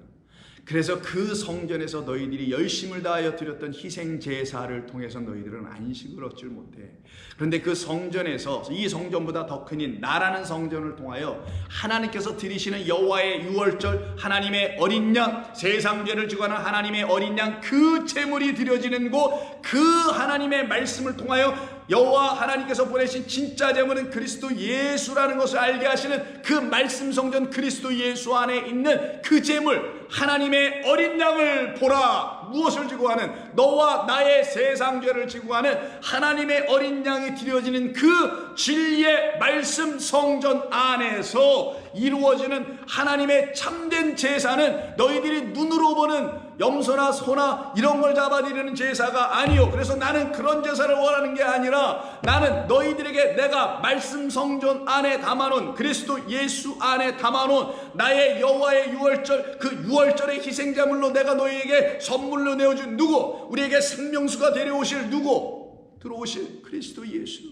그래서 그 성전에서 너희들이 열심을 다하여 드렸던 희생제사를 통해서 너희들은 안식을 얻질 못해. 그런데 그 성전에서, 이 성전보다 더 크니 나라는 성전을 통하여 하나님께서 드리시는 여호와의 유월절, 하나님의 어린 양, 세상 죄를 지고 하는 하나님의 어린 양, 그 제물이 드려지는 곳, 그 하나님의 말씀을 통하여 여호와 하나님께서 보내신 진짜 제물은 그리스도 예수라는 것을 알게 하시는 그 말씀 성전, 그리스도 예수 안에 있는 그 제물, 하나님의 어린 양을 보라. 무엇을 지고 하는? 너와 나의 세상 죄를 지고 하는 하나님의 어린 양이 드려지는 그 진리의 말씀 성전 안에서 이루어지는 하나님의 참된 제사는 너희들이 눈으로 보는 염소나 소나 이런 걸 잡아드리는 제사가 아니요. 그래서 나는 그런 제사를 원하는 게 아니라 나는 너희들에게 내가 말씀 성전 안에 담아놓은, 그리스도 예수 안에 담아놓은 나의 여호와의 유월절, 그 유월절의 희생제물로 내가 너희에게 선물로 내어준 누구? 우리에게 생명수가 데려오실 누구? 들어오실 그리스도 예수.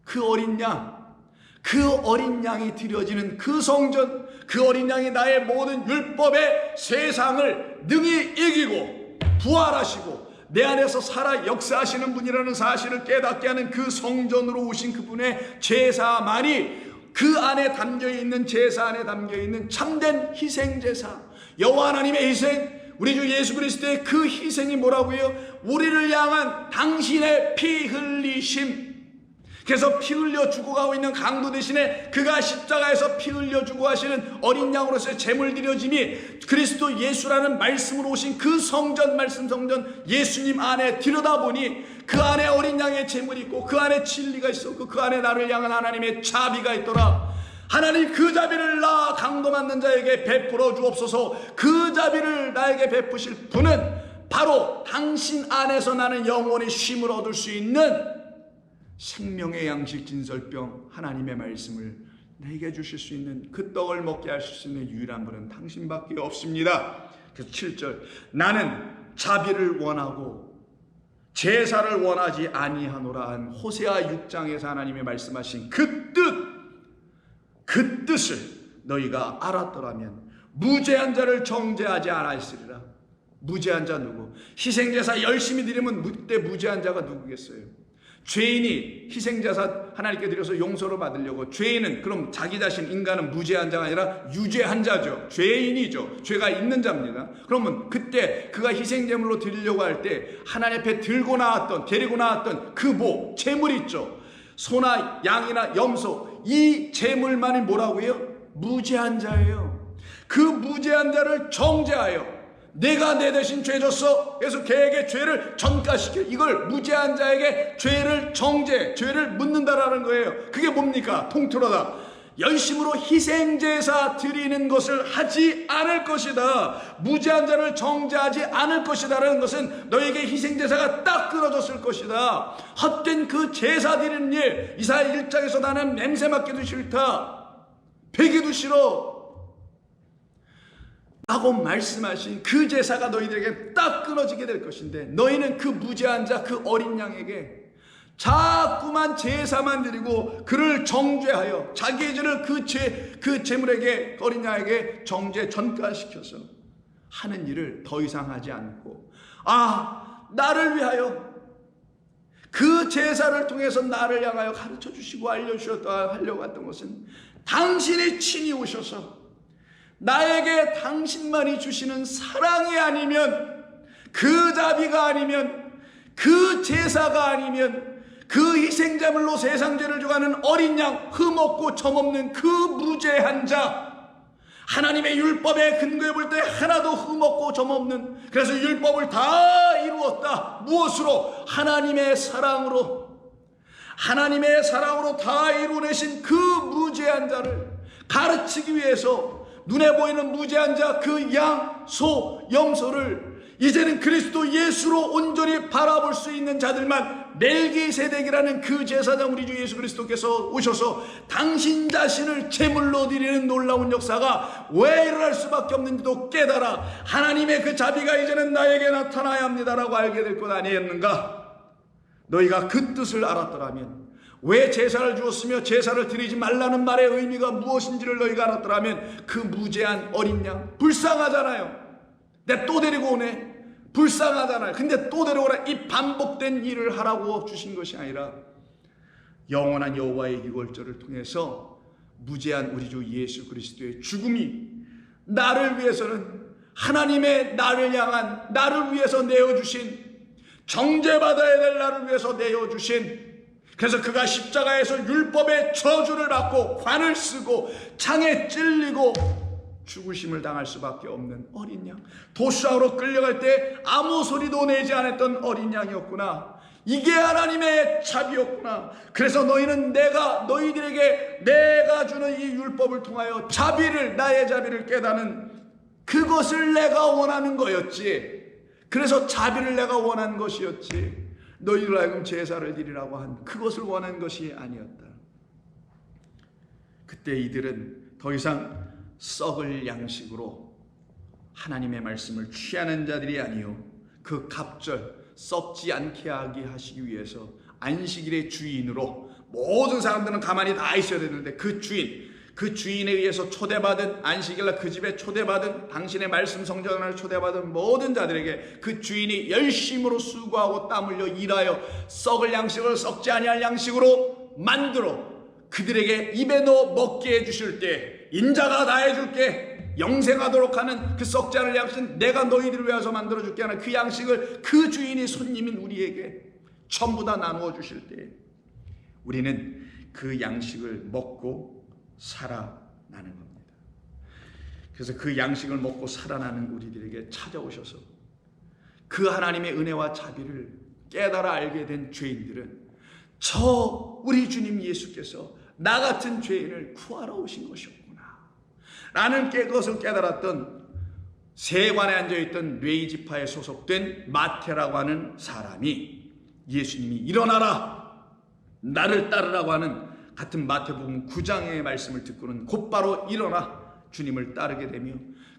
그 어린 양, 그 어린 양이 드려지는 그 성전, 그 어린 양이 나의 모든 율법의 세상을 능히 이기고 부활하시고 내 안에서 살아 역사하시는 분이라는 사실을 깨닫게 하는 그 성전으로 오신 그분의 제사만이 그 안에 담겨있는, 제사 안에 담겨있는 참된 희생제사, 여호와 하나님의 희생, 우리 주 예수 그리스도의 그 희생이 뭐라고요? 우리를 향한 당신의 피 흘리심. 그래서 피 흘려 죽어가고 있는 강도 대신에 그가 십자가에서 피 흘려 주고 하시는 어린 양으로서의 제물 드려짐이 그리스도 예수라는 말씀으로 오신 그 성전, 말씀 성전 예수님 안에 들여다보니 그 안에 어린 양의 제물이 있고 그 안에 진리가 있었고 그 안에 나를 향한 하나님의 자비가 있더라. 하나님, 그 자비를 나 강도 맞는 자에게 베풀어 주옵소서. 그 자비를 나에게 베푸실 분은 바로 당신 안에서 나는 영원히 쉼을 얻을 수 있는 생명의 양식 진설병, 하나님의 말씀을 내게 주실 수 있는, 그 떡을 먹게 하실 수 있는 유일한 분은 당신밖에 없습니다. 그래서 7절, 나는 자비를 원하고 제사를 원하지 아니하노라 한 호세아 6장에서 하나님이 말씀하신 그 뜻을 너희가 알았더라면 무죄한 자를 정죄하지 않았으리라. 무죄한 자 누구? 희생제사 열심히 드리면 그때 무죄한 자가 누구겠어요? 죄인이 희생제사 하나님께 드려서 용서를 받으려고, 죄인은 그럼 자기 자신, 인간은 무죄한 자가 아니라 유죄한 자죠. 죄인이죠. 죄가 있는 자입니다. 그러면 그때 그가 희생제물로 드리려고 할 때 하나님 앞에 데리고 나왔던 그 제물 있죠. 소나 양이나 염소, 이 제물만이 뭐라고요? 무죄한 자예요. 그 무죄한 자를 정죄하여 내가 내 대신 죄 졌어. 그래서 걔에게 죄를 전가시켜. 이걸 무죄한 자에게 죄를 죄를 묻는다라는 거예요. 그게 뭡니까? 통틀어다. 열심으로 희생제사 드리는 것을 하지 않을 것이다. 무죄한 자를 정죄하지 않을 것이다라는 것은 너에게 희생제사가 딱 끊어졌을 것이다. 헛된 그 제사 드리는 일, 이사야 1장에서 나는 냄새 맡기도 싫다, 베기도 싫어 라고 말씀하신 그 제사가 너희들에게 딱 끊어지게 될 것인데, 너희는 그 무죄한 자, 그 어린 양에게 자꾸만 제사만 드리고 그를 정죄하여 자기의 죄를 그 제물에게, 어린 양에게 전가시켜서 하는 일을 더 이상 하지 않고, 나를 위하여 그 제사를 통해서 나를 향하여 가르쳐 주시고 알려주셨다 하려고 했던 것은 당신이 친히 오셔서 나에게 당신만이 주시는 사랑이 아니면, 그 자비가 아니면, 그 제사가 아니면, 그 희생자물로 세상 죄를 줘가는 어린 양, 흠없고 점없는 그 무죄한 자, 하나님의 율법에 근거해 볼 때 하나도 흠없고 점없는, 그래서 율법을 다 이루었다. 무엇으로? 하나님의 사랑으로 다 이루어내신 그 무죄한 자를 가르치기 위해서 눈에 보이는 무죄한 자, 그 양, 소, 염소를 이제는 그리스도 예수로 온전히 바라볼 수 있는 자들만, 멜기세덱이라는 그 제사장 우리 주 예수 그리스도께서 오셔서 당신 자신을 제물로 드리는 놀라운 역사가 왜 일어날 수밖에 없는지도 깨달아 하나님의 그 자비가 이제는 나에게 나타나야 합니다라고 알게 될 것 아니었는가? 너희가 그 뜻을 알았더라면, 왜 제사를 주었으며 제사를 드리지 말라는 말의 의미가 무엇인지를 너희가 알았더라면, 그 무죄한 어린 양, 불쌍하잖아요. 내 또 데리고 오네. 불쌍하잖아요. 근데 또 데려오라. 이 반복된 일을 하라고 주신 것이 아니라 영원한 여호와의 유월절을 통해서 무죄한 우리 주 예수 그리스도의 죽음이 나를 위해서는, 하나님의 나를 향한, 나를 위해서 내어주신, 정죄받아야 될 나를 위해서 내어주신, 그래서 그가 십자가에서 율법의 저주를 받고 관을 쓰고 창에 찔리고 죽으심을 당할 수밖에 없는 어린 양, 도시락으로 끌려갈 때 아무 소리도 내지 않았던 어린 양이었구나. 이게 하나님의 자비였구나. 그래서 너희는 너희들에게 내가 주는 이 율법을 통하여 나의 자비를 깨닫는, 그것을 내가 원하는 거였지. 그래서 자비를 내가 원한 것이었지. 너희들 하여금 제사를 드리라고 한 그것을 원한 것이 아니었다. 그때 이들은 더 이상 썩을 양식으로 하나님의 말씀을 취하는 자들이 아니요, 그 갑절 썩지 않게 하시기 위해서 안식일의 주인으로, 모든 사람들은 가만히 다 있어야 되는데 그 주인에 의해서 초대받은, 안식일날 그 집에 초대받은, 당신의 말씀 성전을 초대받은 모든 자들에게 그 주인이 열심으로 수고하고 땀 흘려 일하여 썩을 양식을 썩지 아니할 양식으로 만들어 그들에게 입에 넣어 먹게 해주실 때, 인자가 다 해줄게, 영생하도록 하는 그 썩지 않을 양식, 내가 너희들을 위해서 만들어줄게 하는 그 양식을 그 주인이, 손님인 우리에게 전부 다 나누어 주실 때 우리는 그 양식을 먹고 살아나는 겁니다. 그래서 그 양식을 먹고 살아나는 우리들에게 찾아오셔서 그 하나님의 은혜와 자비를 깨달아 알게 된 죄인들은 우리 주님 예수께서 나 같은 죄인을 구하러 오신 것이었구나 라는 그것을 깨달았던 세관에 앉아있던 뇌이지파에 소속된 마태라고 하는 사람이, 예수님이 일어나라 나를 따르라고 하는 같은 마태복음 9장의 말씀을 듣고는 곧바로 일어나 주님을 따르게 되며,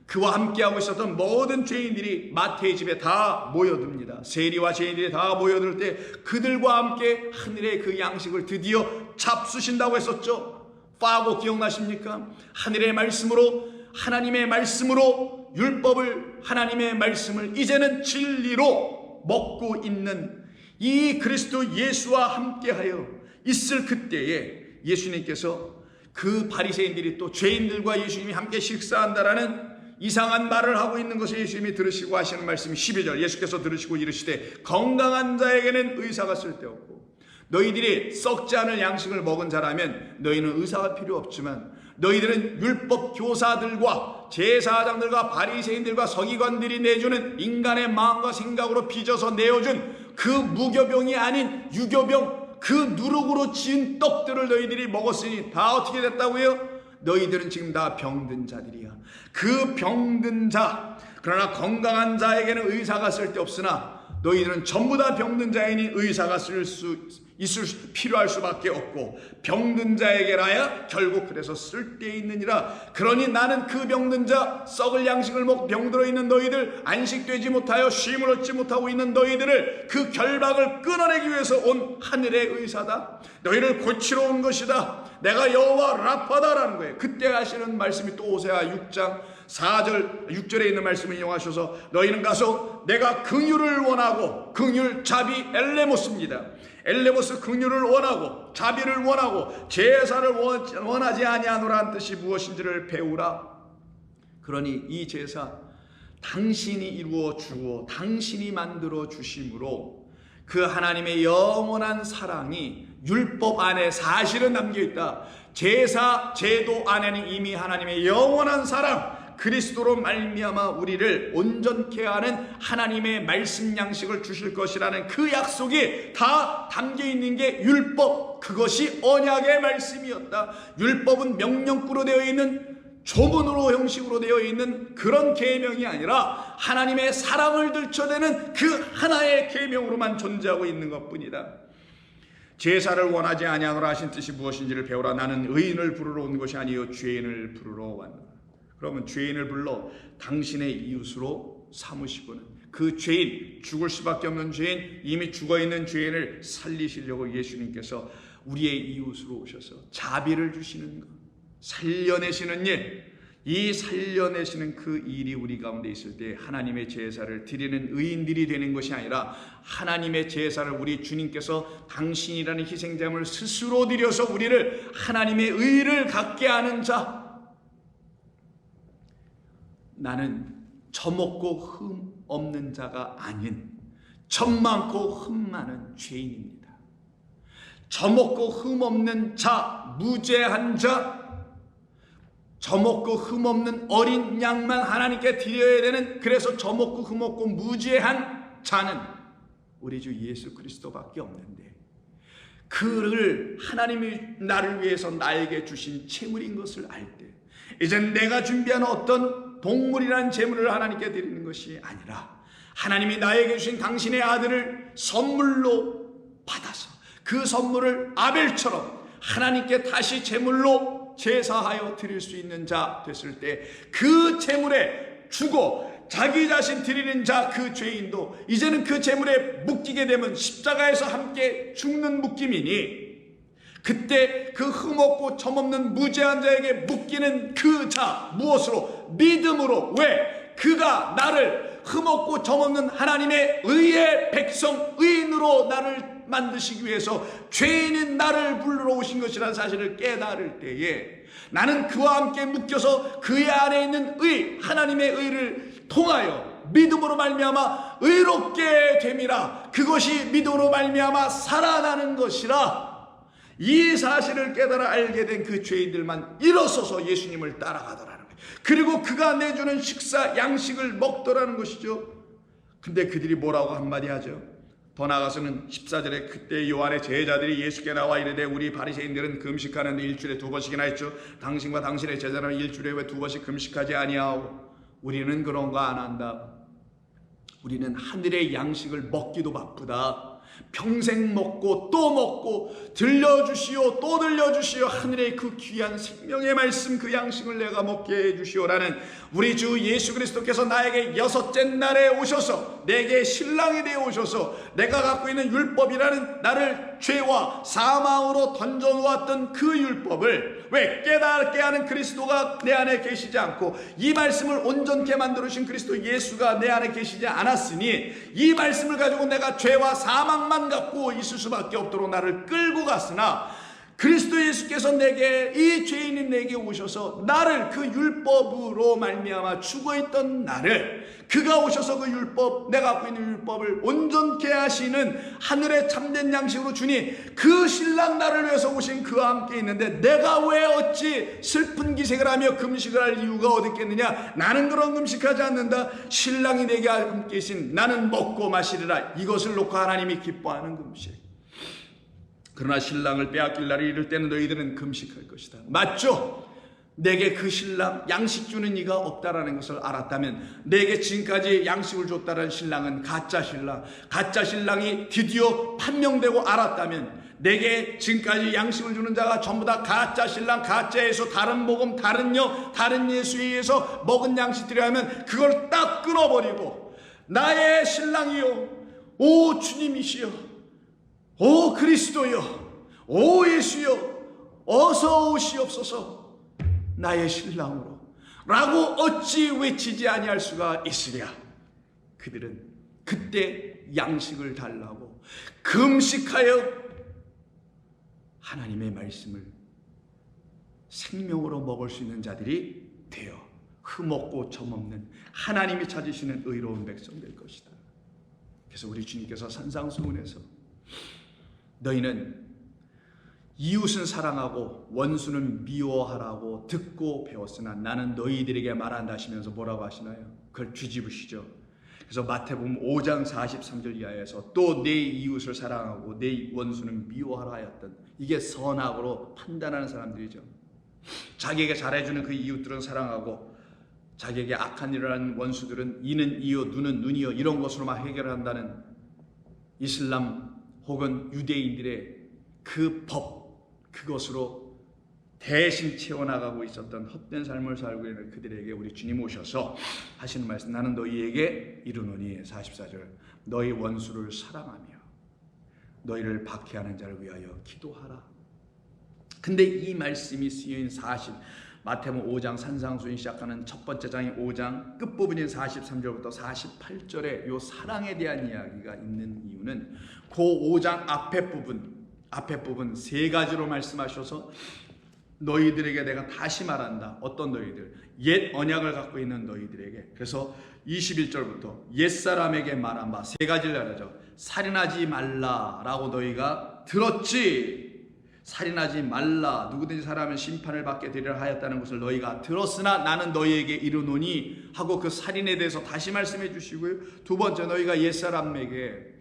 그와 함께하고 있었던 모든 죄인들이 마태의 집에 다 모여듭니다. 세리와 죄인들이 다 모여들 때 그들과 함께 하늘의 그 양식을 드디어 잡수신다고 했었죠. 파고 기억나십니까? 하늘의 말씀으로, 하나님의 말씀으로 율법을 하나님의 말씀을 이제는 진리로 먹고 있는 이 그리스도 예수와 함께하여 있을 그때에 예수님께서 그 바리새인들이 또 죄인들과 예수님이 함께 식사한다라는 이상한 말을 하고 있는 것을 예수님이 들으시고 하시는 말씀이 12절, 예수께서 들으시고 이르시되 건강한 자에게는 의사가 쓸데없고 너희들이 썩지 않을 양식을 먹은 자라면 너희는 의사가 필요 없지만 너희들은 율법 교사들과 제사장들과 바리새인들과 서기관들이 내주는 인간의 마음과 생각으로 빚어서 내어준 그 무교병이 아닌 유교병, 그 누룩으로 지은 떡들을 너희들이 먹었으니 다 어떻게 됐다고요? 너희들은 지금 다 병든 자들이야. 그 병든 자, 그러나 건강한 자에게는 의사가 쓸데없으나 너희들은 전부 다 병든 자이니 의사가 필요할 수밖에 없고 병든 자에게라야 결국 그래서 쓸데있느니라. 그러니 나는 그 병든 자, 썩을 양식을 먹고 병들어 있는 너희들, 안식되지 못하여 쉼을 얻지 못하고 있는 너희들을 그 결박을 끊어내기 위해서 온 하늘의 의사다. 너희를 고치러 온 것이다. 내가 여호와 라파다라는 거예요. 그때 하시는 말씀이 또 호세아 6장 4절 6절에 있는 말씀을 이용하셔서 너희는 가서 내가 긍휼을 원하고, 긍휼 자비 엘레모스입니다. 엘레모스 긍휼을 원하고 자비를 원하고 제사를 원하지 아니하노라는 뜻이 무엇인지를 배우라. 그러니 이 제사 당신이 이루어 주고 당신이 만들어 주심으로 그 하나님의 영원한 사랑이 율법 안에 사실은 담겨있다. 제사 제도 안에는 이미 하나님의 영원한 사랑, 그리스도로 말미암아 우리를 온전케 하는 하나님의 말씀 양식을 주실 것이라는 그 약속이 다 담겨있는 게 율법, 그것이 언약의 말씀이었다. 율법은 명령구로 되어 있는, 조문으로 형식으로 되어 있는 그런 계명이 아니라 하나님의 사랑을 들춰대는 그 하나의 계명으로만 존재하고 있는 것뿐이다. 제사를 원하지 아니하노라 하신 뜻이 무엇인지를 배우라. 나는 의인을 부르러 온 것이 아니요 죄인을 부르러 왔노라. 그러면 죄인을 불러 당신의 이웃으로 삼으시고는 그 죄인, 죽을 수밖에 없는 죄인, 이미 죽어있는 죄인을 살리시려고 예수님께서 우리의 이웃으로 오셔서 자비를 주시는 것, 살려내시는 일, 이 살려내시는 그 일이 우리 가운데 있을 때 하나님의 제사를 드리는 의인들이 되는 것이 아니라 하나님의 제사를 우리 주님께서 당신이라는 희생자를 스스로 드려서 우리를 하나님의 의를 갖게 하는 자, 나는 젖먹고 흠 없는 자가 아닌 젖 많고 흠 많은 죄인입니다. 젖먹고 흠 없는 자, 무죄한 자, 젖먹고 흠 없는 어린 양만 하나님께 드려야 되는, 그래서 젖먹고 흠 없고 무죄한 자는 우리 주 예수 그리스도밖에 없는데, 그를 하나님이 나를 위해서 나에게 주신 제물인 것을 알 때 이젠 내가 준비한 어떤 동물이라는 제물을 하나님께 드리는 것이 아니라 하나님이 나에게 주신 당신의 아들을 선물로 받아서 그 선물을 아벨처럼 하나님께 다시 제물로 제사하여 드릴 수 있는 자 됐을 때 그 제물에 주고 자기 자신 드리는 자, 그 죄인도 이제는 그 제물에 묶이게 되면 십자가에서 함께 죽는 묶임이니, 그때 그 흠없고 점없는 무죄한 자에게 묶이는 그 자, 무엇으로? 믿음으로. 왜? 그가 나를 흠없고 점없는 하나님의 의의 백성, 의인으로 나를 만드시기 위해서 죄인인 나를 불러 오신 것이라는 사실을 깨달을 때에 나는 그와 함께 묶여서 그의 안에 있는 의, 하나님의 의를 통하여 믿음으로 말미암아 의롭게 됨이라. 그것이 믿음으로 말미암아 살아나는 것이라. 이 사실을 깨달아 알게 된 그 죄인들만 일어서서 예수님을 따라가더라는 거예요. 그리고 그가 내주는 식사 양식을 먹더라는 것이죠. 근데 그들이 뭐라고 한마디 하죠? 더 나아가서는 14절에 그때 요한의 제자들이 예수께 나와 이르되 우리 바리새인들은 금식하는데 일주일에 2번씩이나 했죠. 당신과 당신의 제자는 일주일에 왜 2번씩 금식하지 아니하오? 우리는 그런 거 안 한다. 우리는 하늘의 양식을 먹기도 바쁘다. 평생 먹고 또 먹고 들려주시오 또 들려주시오. 하늘의 그 귀한 생명의 말씀, 그 양식을 내가 먹게 해주시오라는 우리 주 예수 그리스도께서 나에게 6째 날에 오셔서 내게 신랑이 되어 오셔서 내가 갖고 있는 율법이라는 나를 죄와 사망으로 던져놓았던 그 율법을 왜 깨닫게 하는 그리스도가 내 안에 계시지 않고 이 말씀을 온전케 만들어주신 그리스도 예수가 내 안에 계시지 않았으니 이 말씀을 가지고 내가 죄와 사망만 갖고 있을 수밖에 없도록 나를 끌고 갔으나 그리스도 예수께서 내게, 이 죄인인 내게 오셔서 나를 그 율법으로 말미암아 죽어있던 나를, 그가 오셔서 그 율법, 내가 갖고 있는 율법을 온전케 하시는 하늘의 참된 양식으로 주니 그 신랑 나를 위해서 오신 그와 함께 있는데 내가 왜 어찌 슬픈 기색을 하며 금식을 할 이유가 어디 있겠느냐? 나는 그런 금식하지 않는다. 신랑이 내게 함께 계신 나는 먹고 마시리라. 이것을 놓고 하나님이 기뻐하는 금식. 그러나 신랑을 빼앗길 날이 이를 때는 너희들은 금식할 것이다. 맞죠? 내게 그 신랑, 양식 주는 이가 없다라는 것을 알았다면, 내게 지금까지 양식을 줬다는 신랑은 가짜 신랑, 가짜 신랑이 드디어 판명되고 알았다면, 내게 지금까지 양식을 주는 자가 전부 다 가짜 신랑, 가짜 예수, 다른 복음, 다른 영, 다른 예수에 의해서 먹은 양식들이라 하면 그걸 딱 끊어버리고 나의 신랑이요, 오 주님이시여, 오 그리스도여, 오 예수여, 어서 오시옵소서, 나의 신랑으로 라고 어찌 외치지 아니할 수가 있으랴. 그들은 그때 양식을 달라고 금식하여 하나님의 말씀을 생명으로 먹을 수 있는 자들이 되어 흠없고 점없는 하나님이 찾으시는 의로운 백성 될 것이다. 그래서 우리 주님께서 산상수훈에서 너희는 이웃은 사랑하고 원수는 미워하라고 듣고 배웠으나 나는 너희들에게 말한다 하시면서 뭐라고 하시나요? 그걸 뒤집으시죠. 그래서 마태복음 5장 43절 이하에서 또 내 이웃을 사랑하고 내 원수는 미워하라 하였던, 이게 선악으로 판단하는 사람들이죠. 자기에게 잘해주는 그 이웃들은 사랑하고 자기에게 악한 일을 하는 원수들은 이는 이요 눈은 눈이요 이런 것으로만 해결한다는 이슬람 혹은 유대인들의 그 법, 그것으로 대신 채워나가고 있었던 헛된 삶을 살고 있는 그들에게 우리 주님 오셔서 하시는 말씀, 나는 너희에게 이르노니 44절, 너희 원수를 사랑하며 너희를 박해하는 자를 위하여 기도하라. 근데 이 말씀이 쓰여있는 마태복음 5장 산상수훈 시작하는 첫 번째 장인 5장 끝부분인 43절부터 48절에 요 사랑에 대한 이야기가 있는 이유는 그 5장 앞에 부분 세 가지로 말씀하셔서 너희들에게 내가 다시 말한다. 어떤 너희들? 옛 언약을 갖고 있는 너희들에게. 그래서 21절부터 옛사람에게 말한 바 세 가지를 말하죠. 살인하지 말라라고 너희가 들었지. 살인하지 말라, 누구든지 사람은 심판을 받게 되리라 하였다는 것을 너희가 들었으나 나는 너희에게 이르노니 하고 그 살인에 대해서 다시 말씀해 주시고요. 두 번째, 너희가 옛사람에게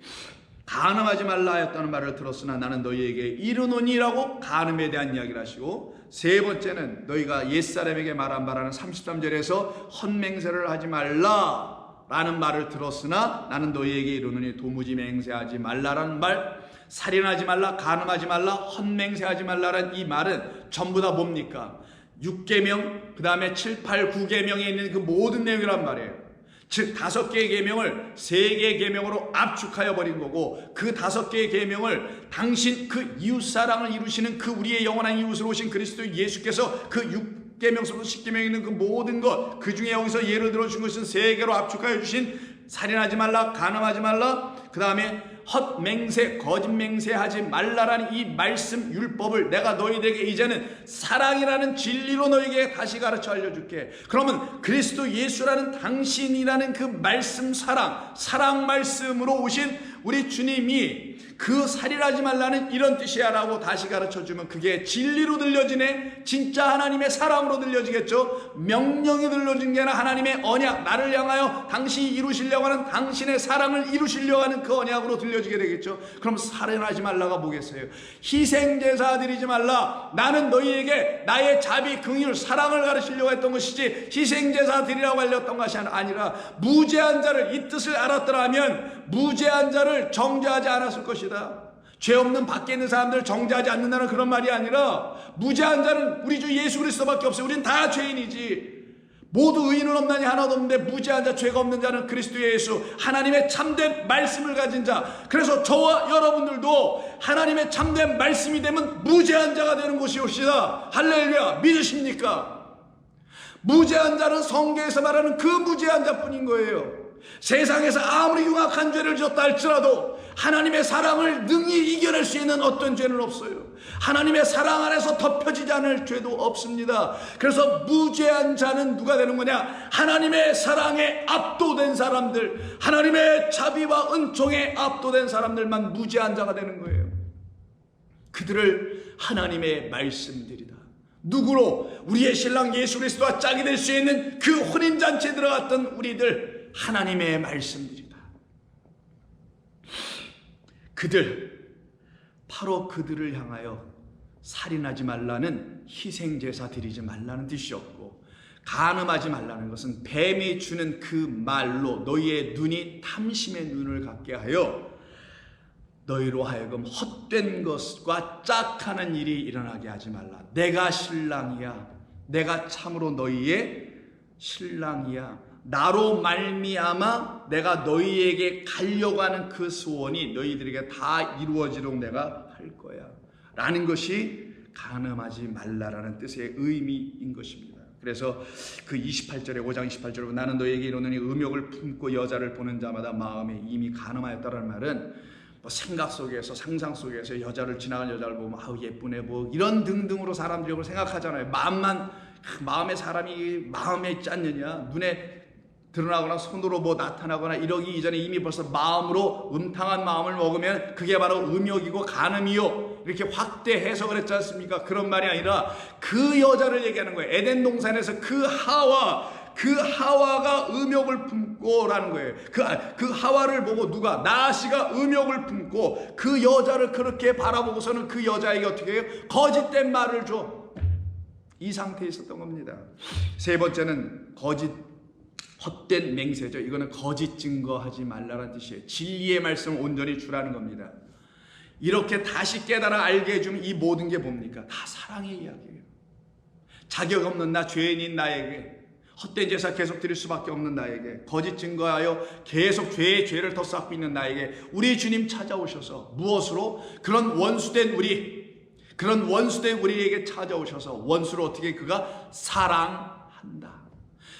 간음하지 말라 하였다는 말을 들었으나 나는 너희에게 이르노니라고 간음에 대한 이야기를 하시고, 세 번째는 너희가 옛사람에게 말한 바라는 33절에서 헛맹세를 하지 말라 라는 말을 들었으나 나는 너희에게 이르노니 도무지 맹세하지 말라라는 말, 살인하지 말라, 간음하지 말라, 헛맹세하지 말라라는 이 말은 전부 다 뭡니까? 6계명, 그 다음에 7, 8, 9계명에 있는 그 모든 내용이란 말이에요. 즉 5개의 계명을 3개의 계명으로 압축하여 버린 거고, 그 5개의 계명을 당신 그 이웃사랑을 이루시는 그 우리의 영원한 이웃으로 오신 그리스도 예수께서 그 6계명서부터 10계명에 있는 그 모든 것, 그 중에 여기서 예를 들어준 것은 3개로 압축하여 주신 살인하지 말라, 간음하지 말라, 그 다음에 헛맹세, 거짓맹세하지 말라라는 이 말씀 율법을 내가 너희들에게 이제는 사랑이라는 진리로 너희에게 다시 가르쳐 알려줄게. 그러면 그리스도 예수라는 당신이라는 그 말씀, 사랑 말씀으로 오신 우리 주님이 그 살인하지 말라는 이런 뜻이야 라고 다시 가르쳐주면 그게 진리로 들려지네. 진짜 하나님의 사랑으로 들려지겠죠. 명령이 들려진 게 아니라 하나님의 언약, 나를 향하여 당신이 이루시려고 하는 당신의 사랑을 이루시려고 하는 그 언약으로 들려지게 되겠죠. 그럼 살인하지 말라가 뭐겠어요? 희생제사 드리지 말라. 나는 너희에게 나의 자비, 긍휼, 사랑을 가르치려고 했던 것이지 희생제사 드리라고 알렸던 것이 아니라, 무죄한 자를, 이 뜻을 알았더라면 무죄한 자를 정죄하지 않았을 것이다. 죄 없는 밖에 있는 사람들을 정죄하지 않는다는 그런 말이 아니라, 무죄한 자는 우리 주 예수 그리스도밖에 없어요. 우린 다 죄인이지. 모두 의인은 없나니 하나도 없는데 무죄한 자 죄가 없는 자는 그리스도 예수 하나님의 참된 말씀을 가진 자. 그래서 저와 여러분들도 하나님의 참된 말씀이 되면 무죄한 자가 되는 것이옵시다. 할렐루야. 믿으십니까? 무죄한 자는 성경에서 말하는 그 무죄한 자뿐인 거예요. 세상에서 아무리 흉악한 죄를 지었다 할지라도 하나님의 사랑을 능히 이겨낼 수 있는 어떤 죄는 없어요. 하나님의 사랑 안에서 덮여지지 않을 죄도 없습니다. 그래서 무죄한 자는 누가 되는 거냐? 하나님의 사랑에 압도된 사람들, 하나님의 자비와 은총에 압도된 사람들만 무죄한 자가 되는 거예요. 그들을 하나님의 말씀들이다. 누구로? 우리의 신랑 예수 그리스도와 짝이 될 수 있는 그 혼인잔치에 들어갔던 우리들, 하나님의 말씀들이다. 바로 그들을 향하여 살인하지 말라는 희생제사 드리지 말라는 뜻이었고, 간음하지 말라는 것은 뱀이 주는 그 말로 너희의 눈이 탐심의 눈을 갖게 하여 너희로 하여금 헛된 것과 짝하는 일이 일어나게 하지 말라. 내가 신랑이야. 내가 참으로 너희의 신랑이야. 나로 말미암아 내가 너희에게 가려고 하는 그 소원이 너희들에게 다 이루어지도록 내가 할 거야 라는 것이 간음하지 말라라는 뜻의 의미인 것입니다. 그래서 그 28절에 5장 28절에 나는 너희에게 이르노니 음욕을 품고 여자를 보는 자마다 마음에 이미 간음하였다라는 말은 뭐 생각 속에서 상상 속에서 여자를 지나간 여자를 보면 아우 예쁘네 뭐 이런 등등으로 사람들이 이걸 생각하잖아요. 마음에 사람이 마음에 있지 않느냐, 눈에 드러나거나 손으로 뭐 나타나거나 이러기 이전에 이미 벌써 마음으로 음탕한 마음을 먹으면 그게 바로 음욕이고 간음이요, 이렇게 확대 해석을 했지 않습니까? 그런 말이 아니라 그 여자를 얘기하는 거예요. 에덴 동산에서 그 하와가 음욕을 품고라는 거예요. 그 하와를 보고 누가? 나시가 음욕을 품고 그 여자를 그렇게 바라보고서는 그 여자에게 어떻게 해요? 거짓된 말을 줘. 이 상태에 있었던 겁니다. 세 번째는 헛된 맹세죠. 이거는 거짓 증거하지 말라는 뜻이에요. 진리의 말씀을 온전히 주라는 겁니다. 이렇게 다시 깨달아 알게 해주면 이 모든 게 뭡니까? 다 사랑의 이야기예요. 자격 없는 나, 죄인인 나에게 헛된 제사 계속 드릴 수밖에 없는 나에게, 거짓 증거하여 계속 죄를 더 쌓고 있는 나에게 우리 주님 찾아오셔서 무엇으로? 그런 원수된 우리에게 찾아오셔서 원수를 어떻게 그가 사랑한다.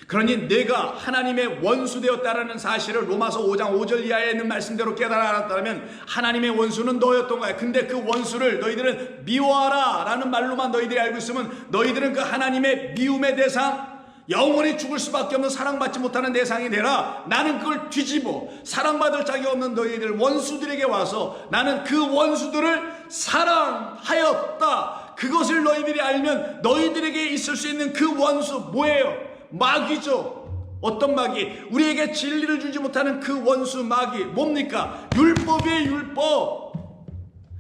그러니 내가 하나님의 원수 되었다라는 사실을 로마서 5장 5절 이하에 있는 말씀대로 깨달아 알았다면 하나님의 원수는 너였던 거야. 근데 그 원수를 너희들은 미워하라 라는 말로만 너희들이 알고 있으면 너희들은 그 하나님의 미움의 대상, 영원히 죽을 수밖에 없는 사랑받지 못하는 대상이 되라. 나는 그걸 뒤집어 사랑받을 자격 없는 너희들 원수들에게 와서 나는 그 원수들을 사랑하였다. 그것을 너희들이 알면 너희들에게 있을 수 있는 그 원수 뭐예요? 마귀죠. 어떤 마귀? 우리에게 진리를 주지 못하는 그 원수 마귀 뭡니까? 율법이에요. 율법.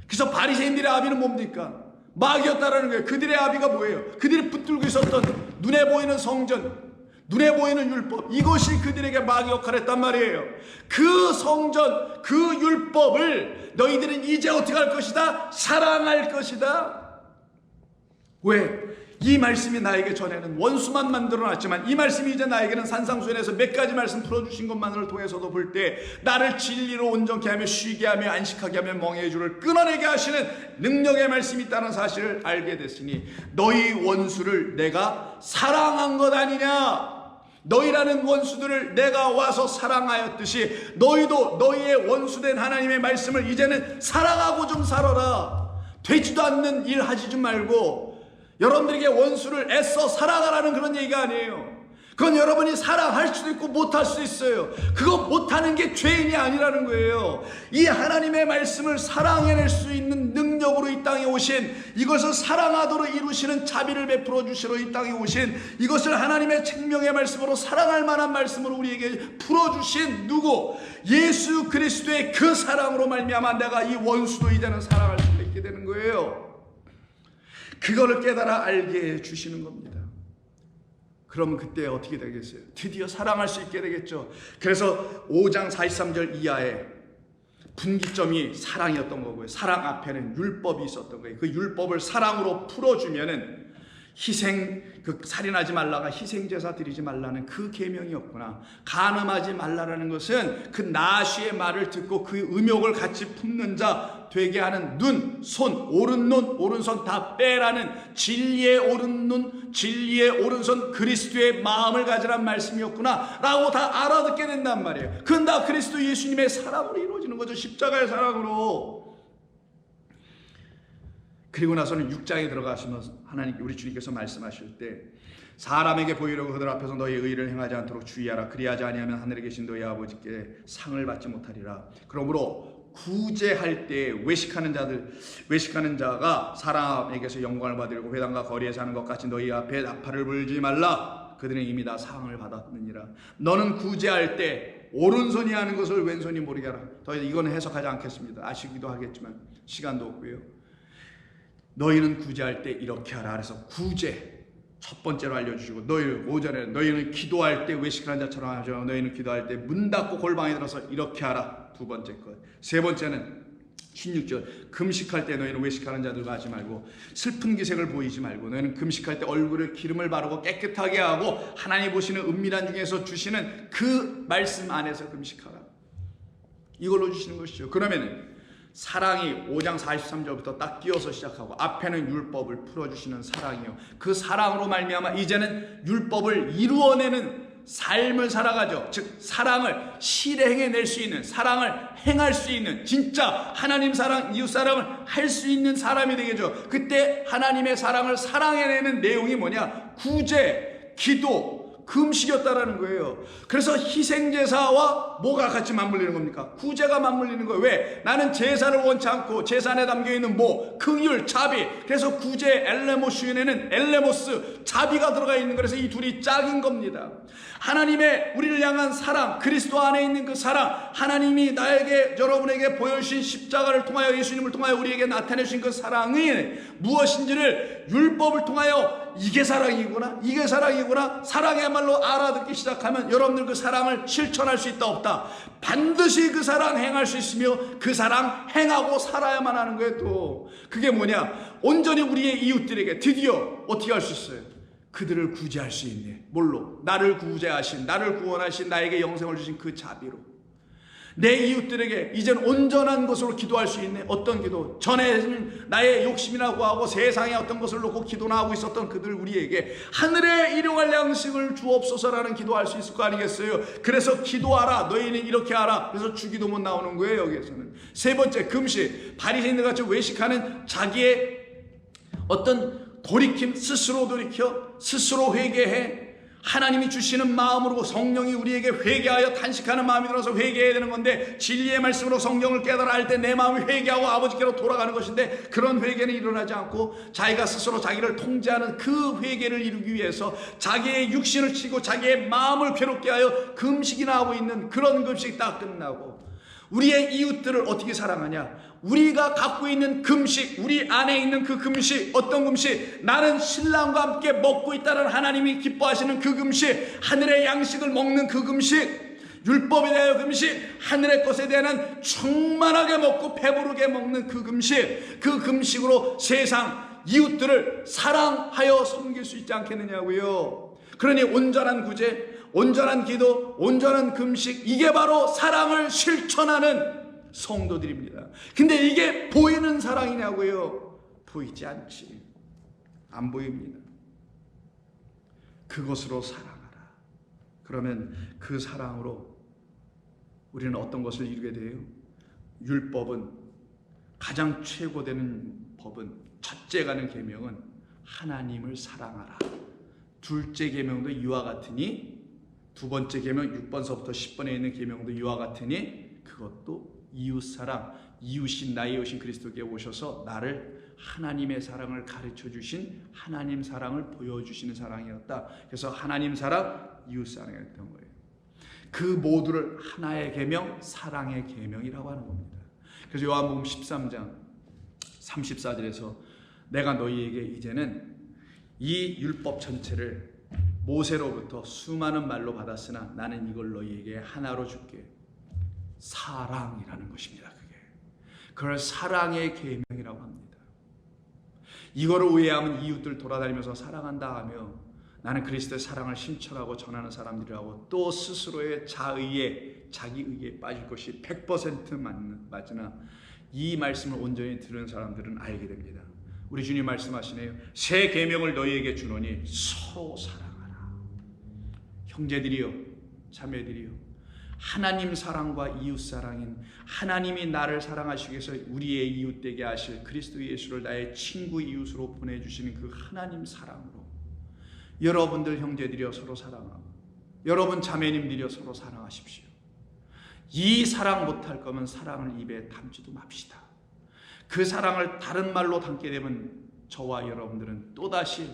그래서 바리새인들의 아비는 뭡니까? 마귀였다라는 거예요. 그들의 아비가 뭐예요? 그들이 붙들고 있었던 눈에 보이는 성전, 눈에 보이는 율법, 이것이 그들에게 마귀 역할을 했단 말이에요. 그 성전, 그 율법을 너희들은 이제 어떻게 할 것이다? 사랑할 것이다. 왜? 이 말씀이 나에게 전에는 원수만 만들어놨지만 이 말씀이 이제 나에게는 산상수훈에서 몇 가지 말씀 풀어주신 것만을 통해서도 볼 때 나를 진리로 온전케 하며 쉬게 하며 안식하게 하며 멍에의 줄을 끊어내게 하시는 능력의 말씀이 있다는 사실을 알게 됐으니 너희 원수를 내가 사랑한 것 아니냐. 너희라는 원수들을 내가 와서 사랑하였듯이 너희도 너희의 원수된 하나님의 말씀을 이제는 사랑하고 좀 살아라. 되지도 않는 일 하지 좀 말고 여러분들에게 원수를 애써 사랑하라는 그런 얘기가 아니에요. 그건 여러분이 사랑할 수도 있고 못할 수도 있어요. 그거 못하는 게 죄인이 아니라는 거예요. 이 하나님의 말씀을 사랑해낼 수 있는 능력으로 이 땅에 오신, 이것을 사랑하도록 이루시는 자비를 베풀어 주시러 이 땅에 오신, 이것을 하나님의 생명의 말씀으로 사랑할 만한 말씀으로 우리에게 풀어주신 누구? 예수 그리스도의 그 사랑으로 말미암아 내가 이 원수도 이제는 사랑할 수 있게 되는 거예요. 그거를 깨달아 알게 해주시는 겁니다. 그러면 그때 어떻게 되겠어요? 드디어 사랑할 수 있게 되겠죠. 그래서 5장 43절 이하에 분기점이 사랑이었던 거고요. 사랑 앞에는 율법이 있었던 거예요. 그 율법을 사랑으로 풀어주면은 살인하지 말라가 희생제사 드리지 말라는 그 계명이었구나. 간음하지 말라라는 것은 그 나시의 말을 듣고 그 음욕을 같이 품는 자 되게 하는 눈, 손, 오른눈, 오른손 다 빼라는 진리의 오른눈, 진리의 오른손 그리스도의 마음을 가지란 말씀이었구나 라고 다 알아듣게 된단 말이에요. 그건 다 그리스도 예수님의 사랑으로 이루어지는 거죠. 십자가의 사랑으로. 그리고 나서는 6장에 들어가시면서 하나님 우리 주님께서 말씀하실 때 사람에게 보이려고 그들 앞에서 너희 의를 행하지 않도록 주의하라. 그리하지 아니하면 하늘에 계신 너희 아버지께 상을 받지 못하리라. 그러므로 구제할 때 외식하는 자가 사람에게서 영광을 받으려고 회당과 거리에 사는 것 같이 너희 앞에 나팔을 불지 말라. 그들은 이미 다 상을 받았느니라. 너는 구제할 때 오른손이 하는 것을 왼손이 모르게 하라. 더 이거는 해석하지 않겠습니다. 아시기도 하겠지만 시간도 없고요. 너희는 구제할 때 이렇게 하라. 그래서 구제 첫 번째로 알려주시고, 오전에 너희는 기도할 때 외식하는 자처럼 하죠. 너희는 기도할 때 문 닫고 골방에 들어서 이렇게 하라. 두 번째 것. 세 번째는 16절 금식할 때 너희는 외식하는 자들과 하지 말고 슬픈 기색을 보이지 말고 너희는 금식할 때 얼굴에 기름을 바르고 깨끗하게 하고 하나님 보시는 은밀한 중에서 주시는 그 말씀 안에서 금식하라. 이걸로 주시는 것이죠. 그러면은 사랑이 5장 43절부터 딱 띄어서 시작하고 앞에는 율법을 풀어주시는 사랑이요. 그 사랑으로 말미암아 이제는 율법을 이루어내는 삶을 살아가죠. 즉 사랑을 실행해낼 수 있는, 사랑을 행할 수 있는, 진짜 하나님 사랑, 이웃 사랑을 할 수 있는 사람이 되겠죠. 그때 하나님의 사랑을 사랑해내는 내용이 뭐냐? 구제, 기도, 금식이었다라는 거예요. 그래서 희생제사와 뭐가 같이 맞물리는 겁니까? 구제가 맞물리는 거예요. 왜? 나는 제사를 원치 않고 제사 안에 담겨있는 긍휼, 자비. 그래서 구제 엘레모스에는 엘레모스, 자비가 들어가 있는 거라서 이 둘이 짝인 겁니다. 하나님의 우리를 향한 사랑, 그리스도 안에 있는 그 사랑, 하나님이 나에게, 여러분에게 보여주신 십자가를 통하여, 예수님을 통하여 우리에게 나타내신 그 사랑이 무엇인지를 율법을 통하여 이게 사랑이구나, 이게 사랑이구나, 사랑이야말로 알아듣기 시작하면 여러분들 그 사랑을 실천할 수 있다 없다? 반드시 그 사랑 행할 수 있으며 그 사랑 행하고 살아야만 하는 거예요. 또 그게 뭐냐? 온전히 우리의 이웃들에게 드디어 어떻게 할 수 있어요? 그들을 구제할 수 있네. 뭘로? 나를 구제하신, 나를 구원하신, 나에게 영생을 주신 그 자비로 내 이웃들에게 이젠 온전한 것으로 기도할 수 있네. 어떤 기도? 전에는 나의 욕심이나 구하고 세상의 어떤 것을 놓고 기도나 하고 있었던 그들 우리에게 하늘의 일용할 양식을 주옵소서라는 기도할 수 있을 거 아니겠어요? 그래서 기도하라. 너희는 이렇게 하라. 그래서 주기도문 나오는 거예요. 여기에서는. 세 번째, 금식. 바리새인들 같이 외식하는 자기의 어떤 돌이킴, 스스로 돌이켜 스스로 회개해 하나님이 주시는 마음으로 성령이 우리에게 회개하여 탄식하는 마음이 들어서 회개해야 되는 건데, 진리의 말씀으로 성경을 깨달아 할 때 내 마음이 회개하고 아버지께로 돌아가는 것인데, 그런 회개는 일어나지 않고 자기가 스스로 자기를 통제하는 그 회개를 이루기 위해서 자기의 육신을 치고 자기의 마음을 괴롭게 하여 금식이나 하고 있는 그런 금식이 딱 끝나고, 우리의 이웃들을 어떻게 사랑하냐? 우리가 갖고 있는 금식, 우리 안에 있는 그 금식, 어떤 금식? 나는 신랑과 함께 먹고 있다는 하나님이 기뻐하시는 그 금식, 하늘의 양식을 먹는 그 금식, 율법에 대하여 금식, 하늘의 것에 대한 충만하게 먹고 배부르게 먹는 그 금식, 그 금식으로 세상 이웃들을 사랑하여 섬길 수 있지 않겠느냐고요. 그러니 온전한 구제, 온전한 기도, 온전한 금식, 이게 바로 사랑을 실천하는 성도들입니다. 근데 이게 보이는 사랑이냐고요? 보이지 않지. 안 보입니다. 그것으로 사랑하라. 그러면 그 사랑으로 우리는 어떤 것을 이루게 돼요? 율법은, 가장 최고되는 법은, 첫째 가는 계명은 하나님을 사랑하라. 둘째 계명도 이와 같으니, 두 번째 계명 6번서부터 10번에 있는 계명도 이와 같으니, 그것도 이웃사랑, 이웃인 나의 이웃인 그리스도께 오셔서 나를 하나님의 사랑을 가르쳐 주신 하나님 사랑을 보여주시는 사랑이었다. 그래서 하나님 사랑, 이웃 사랑이었던 거예요. 그 모두를 하나의 계명, 사랑의 계명이라고 하는 겁니다. 그래서 요한복음 13장 34절에서 내가 너희에게 이제는 이 율법 전체를 모세로부터 수많은 말로 받았으나 나는 이걸 너희에게 하나로 줄게. 사랑이라는 것입니다. 그걸 사랑의 계명이라고 합니다. 이거를 오해하면 이웃들 돌아다니면서 사랑한다 하며 나는 그리스도의 사랑을 실천하고 전하는 사람들이라고 또 스스로의 자의에 자기 의에 빠질 것이 100% 맞으나 이 말씀을 온전히 들은 사람들은 알게 됩니다. 우리 주님 말씀하시네요. 새 계명을 너희에게 주노니 서로 사랑하라. 형제들이여 자매들이여, 하나님 사랑과 이웃 사랑인 하나님이 나를 사랑하시기 위해서 우리의 이웃 되게 하실 그리스도 예수를 나의 친구 이웃으로 보내주시는 그 하나님 사랑으로 여러분들 형제들이여 서로 사랑하고 여러분 자매님들이여 서로 사랑하십시오. 이 사랑 못할 거면 사랑을 입에 담지도 맙시다. 그 사랑을 다른 말로 담게 되면 저와 여러분들은 또다시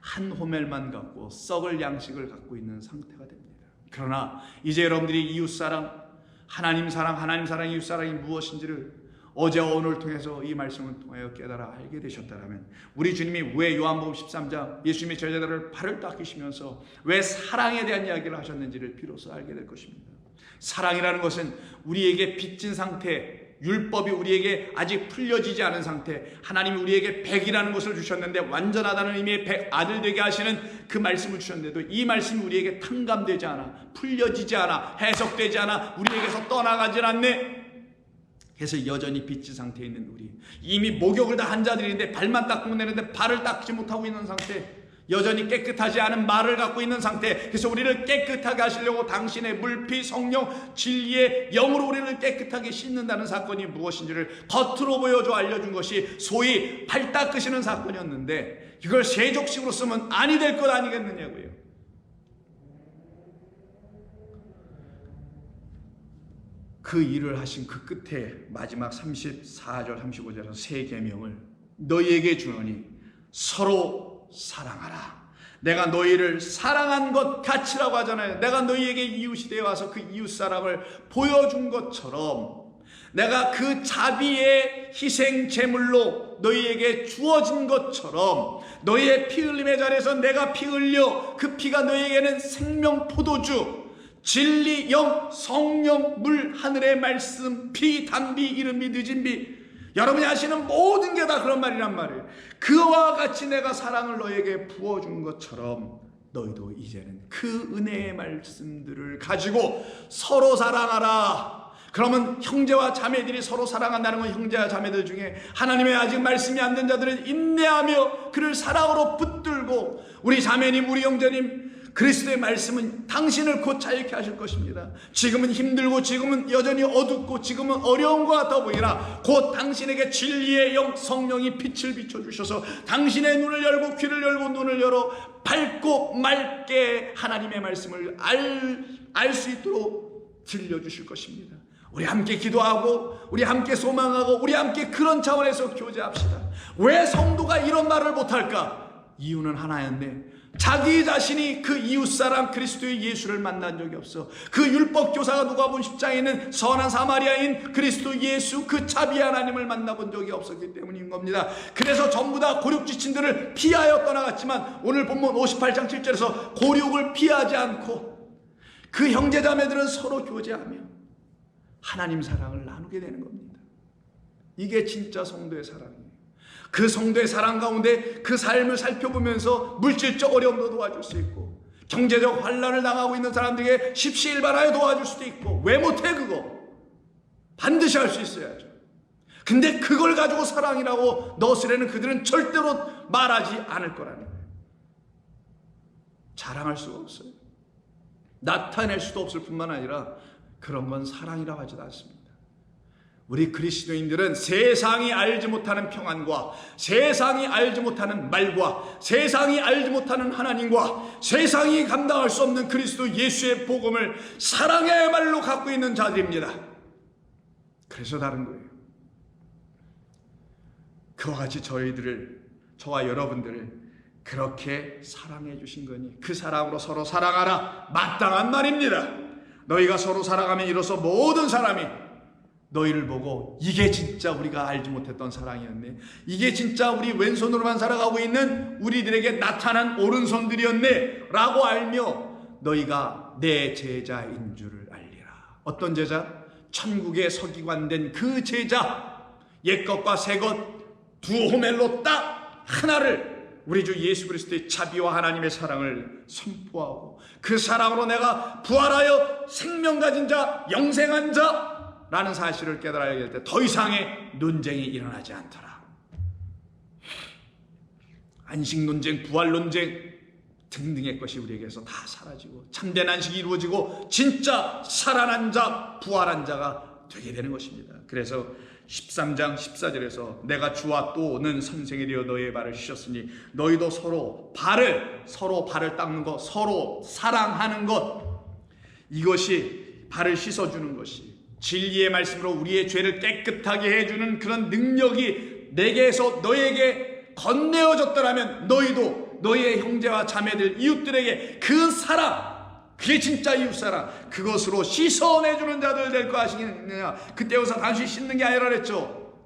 한 호멜만 갖고 썩을 양식을 갖고 있는 상태가 됩니다. 그러나 이제 여러분들이 이웃사랑, 하나님 사랑, 이웃사랑이 무엇인지를 어제와 오늘 통해서 이 말씀을 통하여 깨달아 알게 되셨다면 우리 주님이 왜 요한복음 13장 예수님의 제자들을 발을 닦으시면서 왜 사랑에 대한 이야기를 하셨는지를 비로소 알게 될 것입니다. 사랑이라는 것은 우리에게 빚진 상태, 율법이 우리에게 아직 풀려지지 않은 상태, 하나님이 우리에게 백이라는 것을 주셨는데 완전하다는 의미의 백, 아들 되게 하시는 그 말씀을 주셨는데도 이 말씀이 우리에게 탕감되지 않아, 풀려지지 않아, 해석되지 않아, 우리에게서 떠나가질 않네. 그래서 여전히 빚진 상태에 있는 우리, 이미 목욕을 다 한 자들인데 발만 닦으면 되는데 발을 닦지 못하고 있는 상태, 여전히 깨끗하지 않은 말을 갖고 있는 상태. 그래서 우리를 깨끗하게 하시려고 당신의 물피 성령 진리의 영으로 우리를 깨끗하게 씻는다는 사건이 무엇인지를 겉으로 보여줘 알려준 것이 소위 발 닦으시는 사건이었는데 이걸 세족식으로 쓰면 아니 될 것 아니겠느냐고요. 그 일을 하신 그 끝에 마지막 34절 35절에서 새 계명을 너희에게 주노니 서로 사랑하라. 내가 너희를 사랑한 것 같이라고 하잖아요. 내가 너희에게 이웃이 되어 와서 그 이웃 사랑을 보여준 것처럼 내가 그 자비의 희생 제물로 너희에게 주어진 것처럼 너희의 피 흘림의 자리에서 내가 피 흘려 그 피가 너희에게는 생명 포도주, 진리, 영, 성령, 물, 하늘의 말씀, 피, 단비, 이른비, 늦은비, 여러분이 아시는 모든 게 다 그런 말이란 말이에요. 그와 같이 내가 사랑을 너에게 부어준 것처럼 너희도 이제는 그 은혜의 말씀들을 가지고 서로 사랑하라. 그러면 형제와 자매들이 서로 사랑한다는 건 형제와 자매들 중에 하나님의 아직 말씀이 안 된 자들은 인내하며 그를 사랑으로 붙들고, 우리 자매님, 우리 형제님, 그리스도의 말씀은 당신을 곧 자유케 하실 것입니다. 지금은 힘들고 지금은 여전히 어둡고 지금은 어려운 것 같아 보이나 곧 당신에게 진리의 영 성령이 빛을 비춰주셔서 당신의 눈을 열고 귀를 열고 눈을 열어 밝고 맑게 하나님의 말씀을 알 수 있도록 들려주실 것입니다. 우리 함께 기도하고 우리 함께 소망하고 우리 함께 그런 차원에서 교제합시다. 왜 성도가 이런 말을 못할까? 이유는 하나였네. 자기 자신이 그 이웃사람 그리스도의 예수를 만난 적이 없어. 그 율법교사가 누가복음 10장에 있는 선한 사마리아인 그리스도 예수, 그 자비 하나님을 만나본 적이 없었기 때문인 겁니다. 그래서 전부 다 고륙지친들을 피하여 떠나갔지만 오늘 본문 58장 7절에서 고륙을 피하지 않고 그 형제자매들은 서로 교제하며 하나님 사랑을 나누게 되는 겁니다. 이게 진짜 성도의 사랑이에요. 그 성도의 사랑 가운데 그 삶을 살펴보면서 물질적 어려움도 도와줄 수 있고, 경제적 환난을 당하고 있는 사람들에게 십시일반하여 도와줄 수도 있고. 왜 못해? 그거 반드시 할 수 있어야죠. 근데 그걸 가지고 사랑이라고 넣으려는 그들은 절대로 말하지 않을 거라는 거예요. 자랑할 수가 없어요. 나타낼 수도 없을 뿐만 아니라 그런 건 사랑이라고 하지도 않습니다. 우리 그리스도인들은 세상이 알지 못하는 평안과 세상이 알지 못하는 말과 세상이 알지 못하는 하나님과 세상이 감당할 수 없는 그리스도 예수의 복음을 사랑의 말로 갖고 있는 자들입니다. 그래서 다른 거예요. 그와 같이 저와 여러분들을 그렇게 사랑해 주신 거니 그 사랑으로 서로 사랑하라. 마땅한 말입니다. 너희가 서로 사랑하면 이로써 모든 사람이 너희를 보고 이게 진짜 우리가 알지 못했던 사랑이었네, 이게 진짜 우리 왼손으로만 살아가고 있는 우리들에게 나타난 오른손들이었네 라고 알며 너희가 내 제자인 줄을 알리라. 어떤 제자? 천국에 서기관된 그 제자. 옛것과 새것 두 호멜로 딱 하나를 우리 주 예수 그리스도의 자비와 하나님의 사랑을 선포하고 그 사랑으로 내가 부활하여 생명 가진 자, 영생한 자라는 사실을 깨달아야 될 때 더 이상의 논쟁이 일어나지 않더라. 안식 논쟁, 부활 논쟁 등등의 것이 우리에게서 다 사라지고 참된 안식이 이루어지고 진짜 살아난 자, 부활한 자가 되게 되는 것입니다. 그래서 13장 14절에서 내가 주와 또 는 선생이 되어 너희의 발을 씻었으니 너희도 서로 발을 닦는 것, 서로 사랑하는 것, 이것이 발을 씻어주는 것이 진리의 말씀으로 우리의 죄를 깨끗하게 해주는 그런 능력이 내게서 너희에게 건네어졌더라면 너희도 너희의 형제와 자매들, 이웃들에게 그 사랑, 그게 진짜 이웃사랑, 그것으로 씻어내주는 자들 될 거 아시겠느냐. 그때 여기서 단순히 씻는 게 아니라 그랬죠.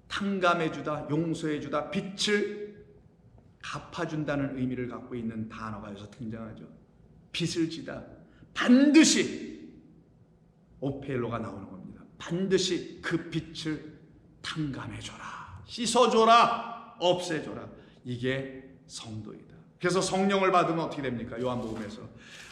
탕감해주다, 용서해주다, 빛을 갚아준다는 의미를 갖고 있는 단어가 여기서 등장하죠. 빚을 지다, 반드시 오페일로가 나오는 겁니다. 반드시 그 빛을 탕감해줘라, 씻어줘라, 없애줘라. 이게 성도이다. 그래서 성령을 받으면 어떻게 됩니까? 요한복음에서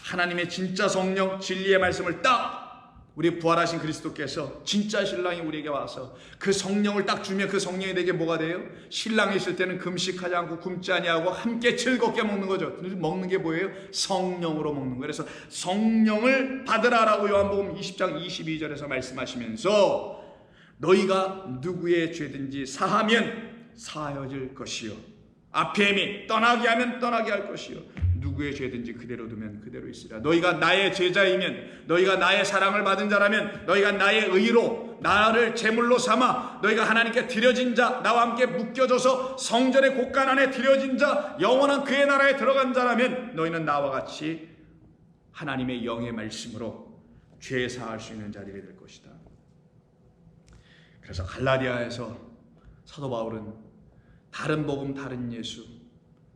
하나님의 진짜 성령, 진리의 말씀을 딱 우리 부활하신 그리스도께서 진짜 신랑이 우리에게 와서 그 성령을 딱 주면 그 성령이 내게 뭐가 돼요? 신랑이 있을 때는 금식하지 않고 굶지 아니하고 함께 즐겁게 먹는 거죠. 먹는 게 뭐예요? 성령으로 먹는 거예요. 그래서 성령을 받으라라고 요한복음 20장 22절에서 말씀하시면서 너희가 누구의 죄든지 사하면 사하여질 것이요, 앞에 미 떠나게 하면 떠나게 할 것이요, 누구의 죄든지 그대로 두면 그대로 있으리라. 너희가 나의 제자이면, 너희가 나의 사랑을 받은 자라면, 너희가 나의 의로 나를 제물로 삼아 너희가 하나님께 드려진 자, 나와 함께 묶여져서 성전의 곳간 안에 드려진 자, 영원한 그의 나라에 들어간 자라면 너희는 나와 같이 하나님의 영의 말씀으로 죄 사할 수 있는 자들이 될 것이다. 그래서 갈라디아에서 사도 바울은 다른 복음, 다른 예수,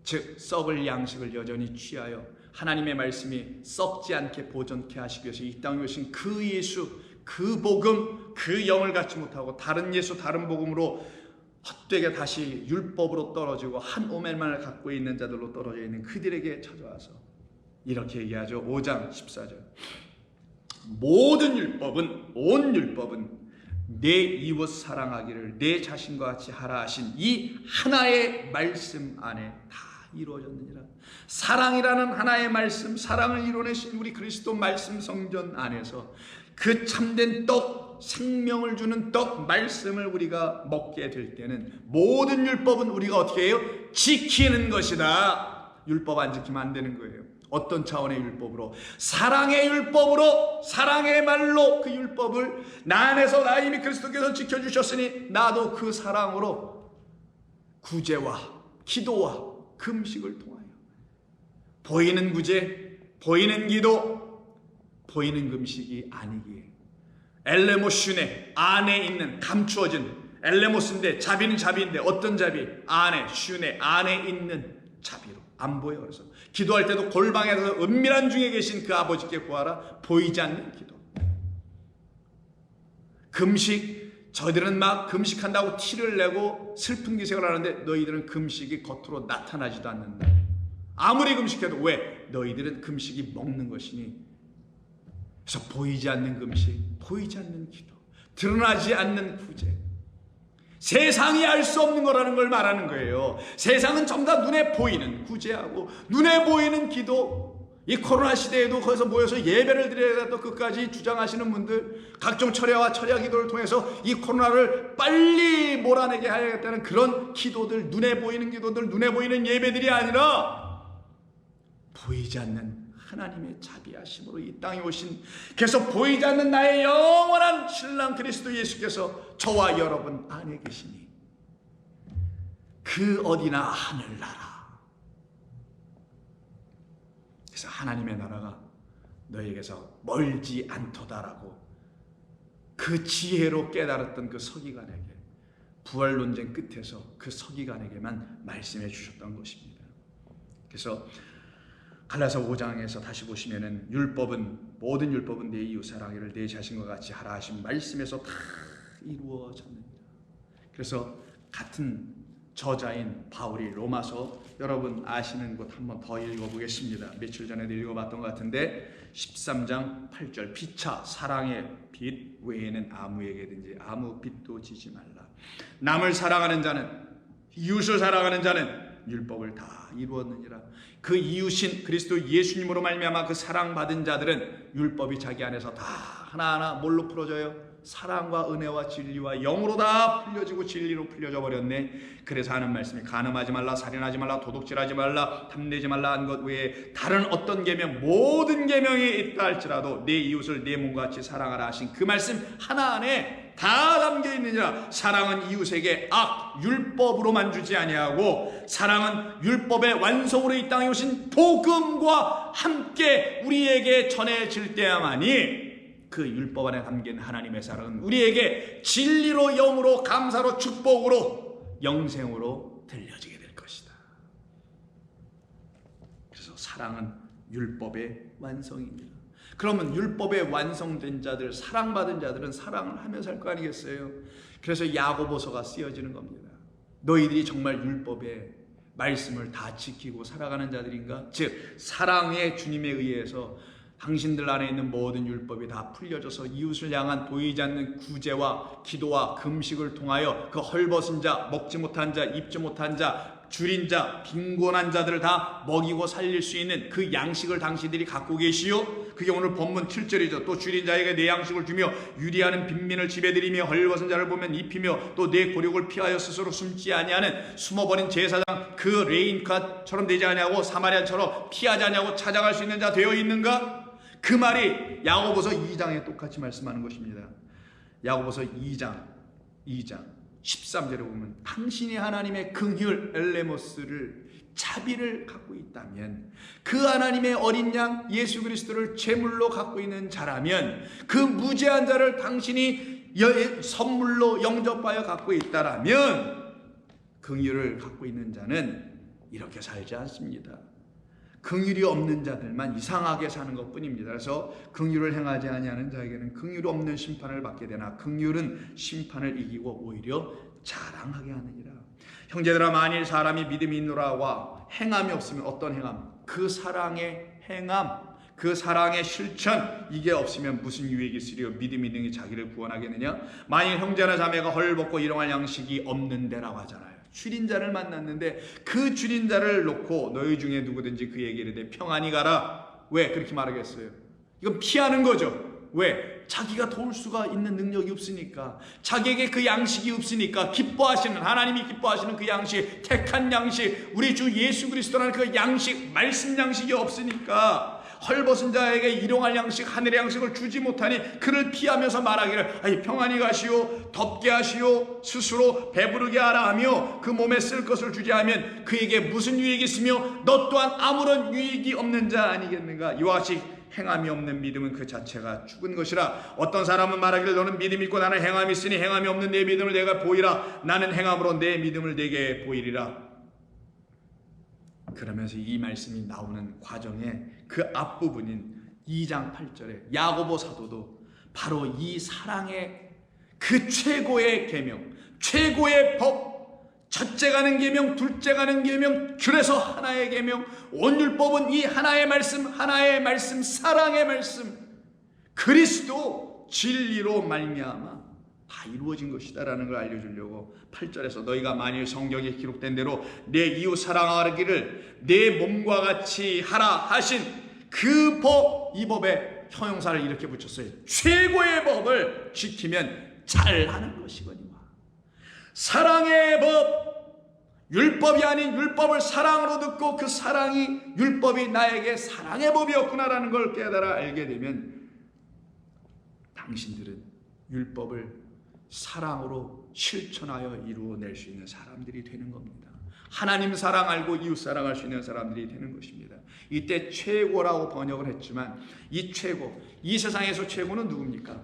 즉 썩을 양식을 여전히 취하여 하나님의 말씀이 썩지 않게 보존케 하시기 위해서 이 땅에 오신 그 예수, 그 복음, 그 영을 갖지 못하고 다른 예수, 다른 복음으로 헛되게 다시 율법으로 떨어지고 한 오멜만을 갖고 있는 자들로 떨어져 있는 그들에게 찾아와서 이렇게 얘기하죠. 5장 14절 모든 율법은, 온 율법은 내 이웃 사랑하기를 내 자신과 같이 하라 하신 이 하나의 말씀 안에 다 이루어졌느니라. 사랑이라는 하나의 말씀, 사랑을 이뤄내신 우리 그리스도 말씀 성전 안에서 그 참된 떡, 생명을 주는 떡 말씀을 우리가 먹게 될 때는 모든 율법은 우리가 어떻게 해요? 지키는 것이다. 율법 안 지키면 안 되는 거예요. 어떤 차원의 율법으로? 사랑의 율법으로, 사랑의 말로 그 율법을 나 안에서 나 이미 그리스도께서 지켜주셨으니 나도 그 사랑으로 구제와 기도와 금식을 통하여 보이는 구제, 보이는 기도, 보이는 금식이 아니기에 엘레모슈네 안에 있는 감추어진 엘레모스인데 자비는 자비인데 어떤 자비? 안에, 슈네 안에 있는 자비로 안 보여. 그래서 기도할 때도 골방에서 은밀한 중에 계신 그 아버지께 구하라. 보이지 않는 기도. 금식, 저희들은 막 금식한다고 티를 내고 슬픈 기색을 하는데 너희들은 금식이 겉으로 나타나지도 않는다. 아무리 금식해도 왜? 너희들은 금식이 먹는 것이니. 그래서 보이지 않는 금식, 보이지 않는 기도, 드러나지 않는 구제, 세상이 알 수 없는 거라는 걸 말하는 거예요. 세상은 전부 다 눈에 보이는 구제하고 눈에 보이는 기도. 이 코로나 시대에도 거기서 모여서 예배를 드려야 또 끝까지 주장하시는 분들, 각종 철야와 철야 기도를 통해서 이 코로나를 빨리 몰아내게 하야겠다는 그런 기도들, 눈에 보이는 기도들, 눈에 보이는 예배들이 아니라 보이지 않는 하나님의 자비하심으로 이 땅에 오신, 그래서 보이지 않는 나의 영원한 신랑 그리스도 예수께서 저와 여러분 안에 계시니 그 어디나 하늘나라. 그래서 하나님의 나라가 너에게서 멀지 않도다라고 그 지혜로 깨달았던 그 서기관에게, 부활 논쟁 끝에서 그 서기관에게만 말씀해 주셨던 것입니다. 그래서 갈라서 5장에서 다시 보시면은 율법은, 모든 율법은 내 이웃 사랑하기를 내 자신과 같이 하라 하신 말씀에서 다 이루어졌느니라. 그래서 같은 저자인 바울이 로마서, 여러분 아시는 곳 한번 더 읽어보겠습니다. 며칠 전에도 읽어봤던 것 같은데 13장 8절, 피차 사랑의 빚 외에는 아무에게든지 아무 빚도 지지 말라. 남을 사랑하는 자는, 이웃을 사랑하는 자는 율법을 다 이루었느니라. 그 이웃인 그리스도 예수님으로 말미암아 그 사랑받은 자들은 율법이 자기 안에서 다 하나하나 뭘로 풀어져요? 사랑과 은혜와 진리와 영으로 다 풀려지고 진리로 풀려져 버렸네. 그래서 하는 말씀이 간음하지 말라, 살인하지 말라, 도둑질하지 말라, 탐내지 말라 한 것 외에 다른 어떤 계명, 모든 계명이 있다 할지라도 내 이웃을 내 몸과 같이 사랑하라 하신 그 말씀 하나 안에 다 담겨 있느니라. 사랑은 이웃에게 율법으로만 주지 아니하고 사랑은 율법의 완성으로 이 땅에 오신 복음과 함께 우리에게 전해질 때야만이 그 율법 안에 담긴 하나님의 사랑은 우리에게 진리로, 영으로, 감사로, 축복으로, 영생으로 들려지게 될 것이다. 그래서 사랑은 율법의 완성입니다. 그러면 율법의 완성된 자들, 사랑받은 자들은 사랑을 하며 살 거 아니겠어요? 그래서 야고보서가 쓰여지는 겁니다. 너희들이 정말 율법의 말씀을 다 지키고 살아가는 자들인가? 즉 사랑의 주님에 의해서 당신들 안에 있는 모든 율법이 다 풀려져서 이웃을 향한 보이지 않는 구제와 기도와 금식을 통하여 그 헐벗은 자, 먹지 못한 자, 입지 못한 자, 줄인 자, 빈곤한 자들을 다 먹이고 살릴 수 있는 그 양식을 당신들이 갖고 계시오. 그게 오늘 본문 7절이죠. 또 줄인 자에게 내 양식을 주며 유리하는 빈민을 집에 들이며 헐벗은 자를 보면 입히며 또 내 고력을 피하여 스스로 숨지 아니하는 숨어버린 제사장 그 레인카처럼 되지 아니하고 사마리아처럼 피하지 아니하고 찾아갈 수 있는 자 되어 있는가? 그 말이 야고보서 2장에 똑같이 말씀하는 것입니다. 야고보서 2장 13절에 보면 당신이 하나님의 긍휼 엘레모스를 자비를 갖고 있다면, 그 하나님의 어린 양 예수 그리스도를 제물로 갖고 있는 자라면, 그 무죄한 자를 당신이 선물로 영접하여 갖고 있다라면 긍휼을 갖고 있는 자는 이렇게 살지 않습니다. 긍휼이 없는 자들만 이상하게 사는 것뿐입니다. 그래서 긍휼을 행하지 아니하는 자에게는 긍휼 없는 심판을 받게 되나 긍휼은 심판을 이기고 오히려 자랑하게 하느니라. 형제들아, 만일 사람이 믿음이 있노라와 행함이 없으면, 어떤 행함? 그 사랑의 행함, 그 사랑의 실천, 이게 없으면 무슨 유익이 있으리요? 믿음이 있는 게 자기를 구원하겠느냐? 만일 형제나 자매가 헐벗고 일용할 양식이 없는 데라고 하잖아요. 줄인 자를 만났는데 그 줄인 자를 놓고 너희 중에 누구든지 그에게 이르되 평안히 가라. 왜 그렇게 말하겠어요? 이건 피하는 거죠. 왜? 자기가 도울 수가 있는 능력이 없으니까, 자기에게 그 양식이 없으니까, 기뻐하시는, 하나님이 기뻐하시는 그 양식, 택한 양식, 우리 주 예수 그리스도라는 그 양식, 말씀 양식이 없으니까 헐벗은 자에게 일용할 양식, 하늘의 양식을 주지 못하니 그를 피하면서 말하기를 아니 평안히 가시오, 덥게 하시오, 스스로 배부르게 하라 하며 그 몸에 쓸 것을 주지 하면 그에게 무슨 유익이 있으며 너 또한 아무런 유익이 없는 자 아니겠는가? 이와 같이 행함이 없는 믿음은 그 자체가 죽은 것이라. 어떤 사람은 말하기를 너는 믿음이 있고 나는 행함이 있으니 행함이 없는 내 믿음을 내가 보이라. 나는 행함으로 내 믿음을 내게 보이리라. 그러면서 이 말씀이 나오는 과정에 그 앞부분인 2장 8절에 야고보 사도도 바로 이 사랑의 그 최고의 계명, 최고의 법, 첫째 가는 계명, 둘째 가는 계명, 그래서 하나의 계명, 온 율법은 이 하나의 말씀, 사랑의 말씀, 그리스도 진리로 말미암아 다 이루어진 것이다라는 걸 알려주려고 8절에서 너희가 만일 성경에 기록된 대로 내 이웃 사랑하기를 내 몸과 같이 하라 하신 그 법, 이 법에 형용사를 이렇게 붙였어요. 최고의 법을 지키면 잘하는 것이거니와. 사랑의 법, 율법이 아닌 율법을 사랑으로 듣고 그 사랑이 율법이 나에게 사랑의 법이었구나라는 걸 깨달아 알게 되면 당신들은 율법을 사랑으로 실천하여 이루어낼 수 있는 사람들이 되는 겁니다. 하나님 사랑 알고 이웃 사랑할 수 있는 사람들이 되는 것입니다. 이때 최고라고 번역을 했지만 이 최고, 이 세상에서 최고는 누굽니까?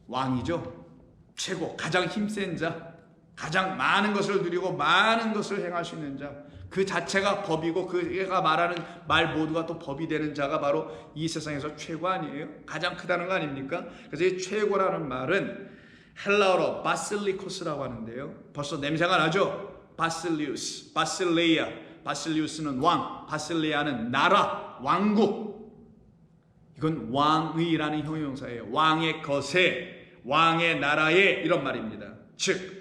왕이죠. 최고, 가장 힘센 자, 가장 많은 것을 누리고 많은 것을 행할 수 있는 자, 그 자체가 법이고 그가 말하는 말 모두가 또 법이 되는 자가 바로 이 세상에서 최고 아니에요? 가장 크다는 거 아닙니까? 그래서 이 최고라는 말은 헬라어로 바실리코스라고 하는데요. 벌써 냄새가 나죠? 바실리우스, 바실레아, 바실리우스는 왕, 바실레아는 나라, 왕국. 이건 왕의라는 형용사예요. 왕의 것에, 왕의 나라에, 이런 말입니다. 즉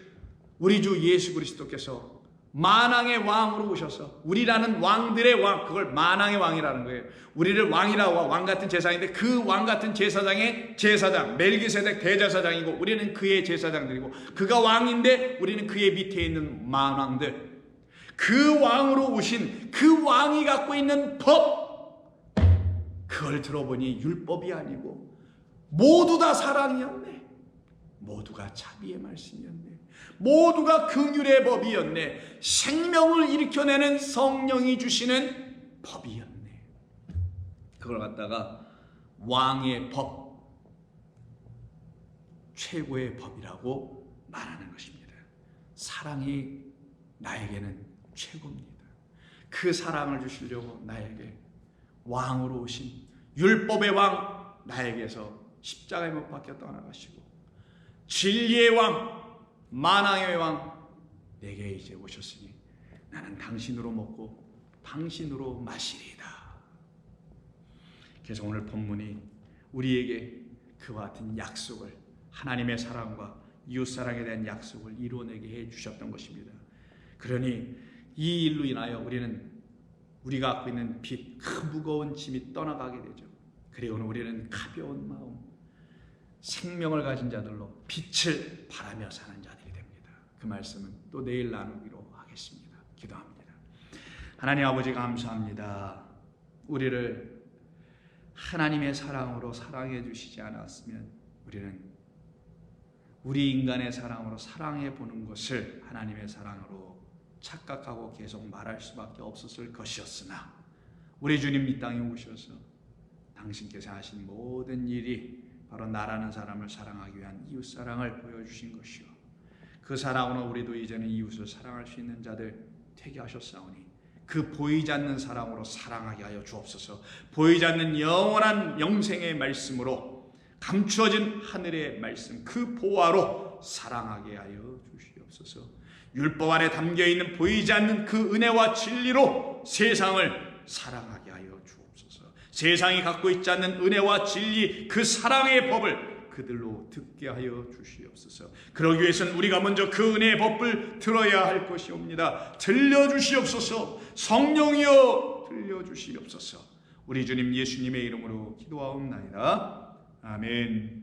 우리 주 예수 그리스도께서 만왕의 왕으로 오셔서 우리라는 왕들의 왕, 그걸 만왕의 왕이라는 거예요. 우리를 왕이라고, 왕 같은 제사장인데 그 왕 같은 제사장의 제사장, 멜기세덱 대제사장이고 우리는 그의 제사장들이고, 그가 왕인데 우리는 그의 밑에 있는 만왕들. 그 왕으로 오신 그 왕이 갖고 있는 법, 그걸 들어보니 율법이 아니고 모두 다 사랑이었네, 모두가 자비의 말씀이었네, 모두가 긍휼의 법이었네, 생명을 일으켜내는 성령이 주시는 법이었네. 그걸 갖다가 왕의 법, 최고의 법이라고 말하는 것입니다. 사랑이 나에게는 최고입니다. 그 사랑을 주시려고 나에게 왕으로 오신 율법의 왕, 나에게서 십자가에 못 박혀 떠나가시고 진리의 왕, 만왕의 왕 내게 이제 오셨으니 나는 당신으로 먹고 당신으로 마시리이다. 그래서 오늘 본문이 우리에게 그와 같은 약속을, 하나님의 사랑과 이웃사랑에 대한 약속을 이루어내게 해주셨던 것입니다. 그러니 이 일로 인하여 우리가 갖고 있는 빚, 큰 무거운 짐이 떠나가게 되죠. 그리고는 우리는 가벼운 마음, 생명을 가진 자들로 빛을 발하며 사는 자들이 됩니다. 그 말씀은 또 내일 나누기로 하겠습니다. 기도합니다. 하나님 아버지 감사합니다. 우리를 하나님의 사랑으로 사랑해 주시지 않았으면 우리는 우리 인간의 사랑으로 사랑해 보는 것을 하나님의 사랑으로 착각하고 계속 말할 수밖에 없었을 것이었으나 우리 주님 이 땅에 오셔서 당신께서 하신 모든 일이 바로 나라는 사람을 사랑하기 위한 이웃사랑을 보여주신 것이요, 그 사랑으로 우리도 이제는 이웃을 사랑할 수 있는 자들 되게 하셨사오니 그 보이지 않는 사랑으로 사랑하게 하여 주옵소서. 보이지 않는 영원한 영생의 말씀으로 감추어진 하늘의 말씀, 그 보화로 사랑하게 하여 주시옵소서. 율법 안에 담겨있는 보이지 않는 그 은혜와 진리로 세상을 사랑하게 하여 주옵소서. 세상이 갖고 있지 않는 은혜와 진리, 그 사랑의 법을 그들로 듣게 하여 주시옵소서. 그러기 위해서는 우리가 먼저 그 은혜의 법을 들어야 할 것이옵니다. 들려주시옵소서. 성령이여 들려주시옵소서. 우리 주님 예수님의 이름으로 기도하옵나이다. 아멘.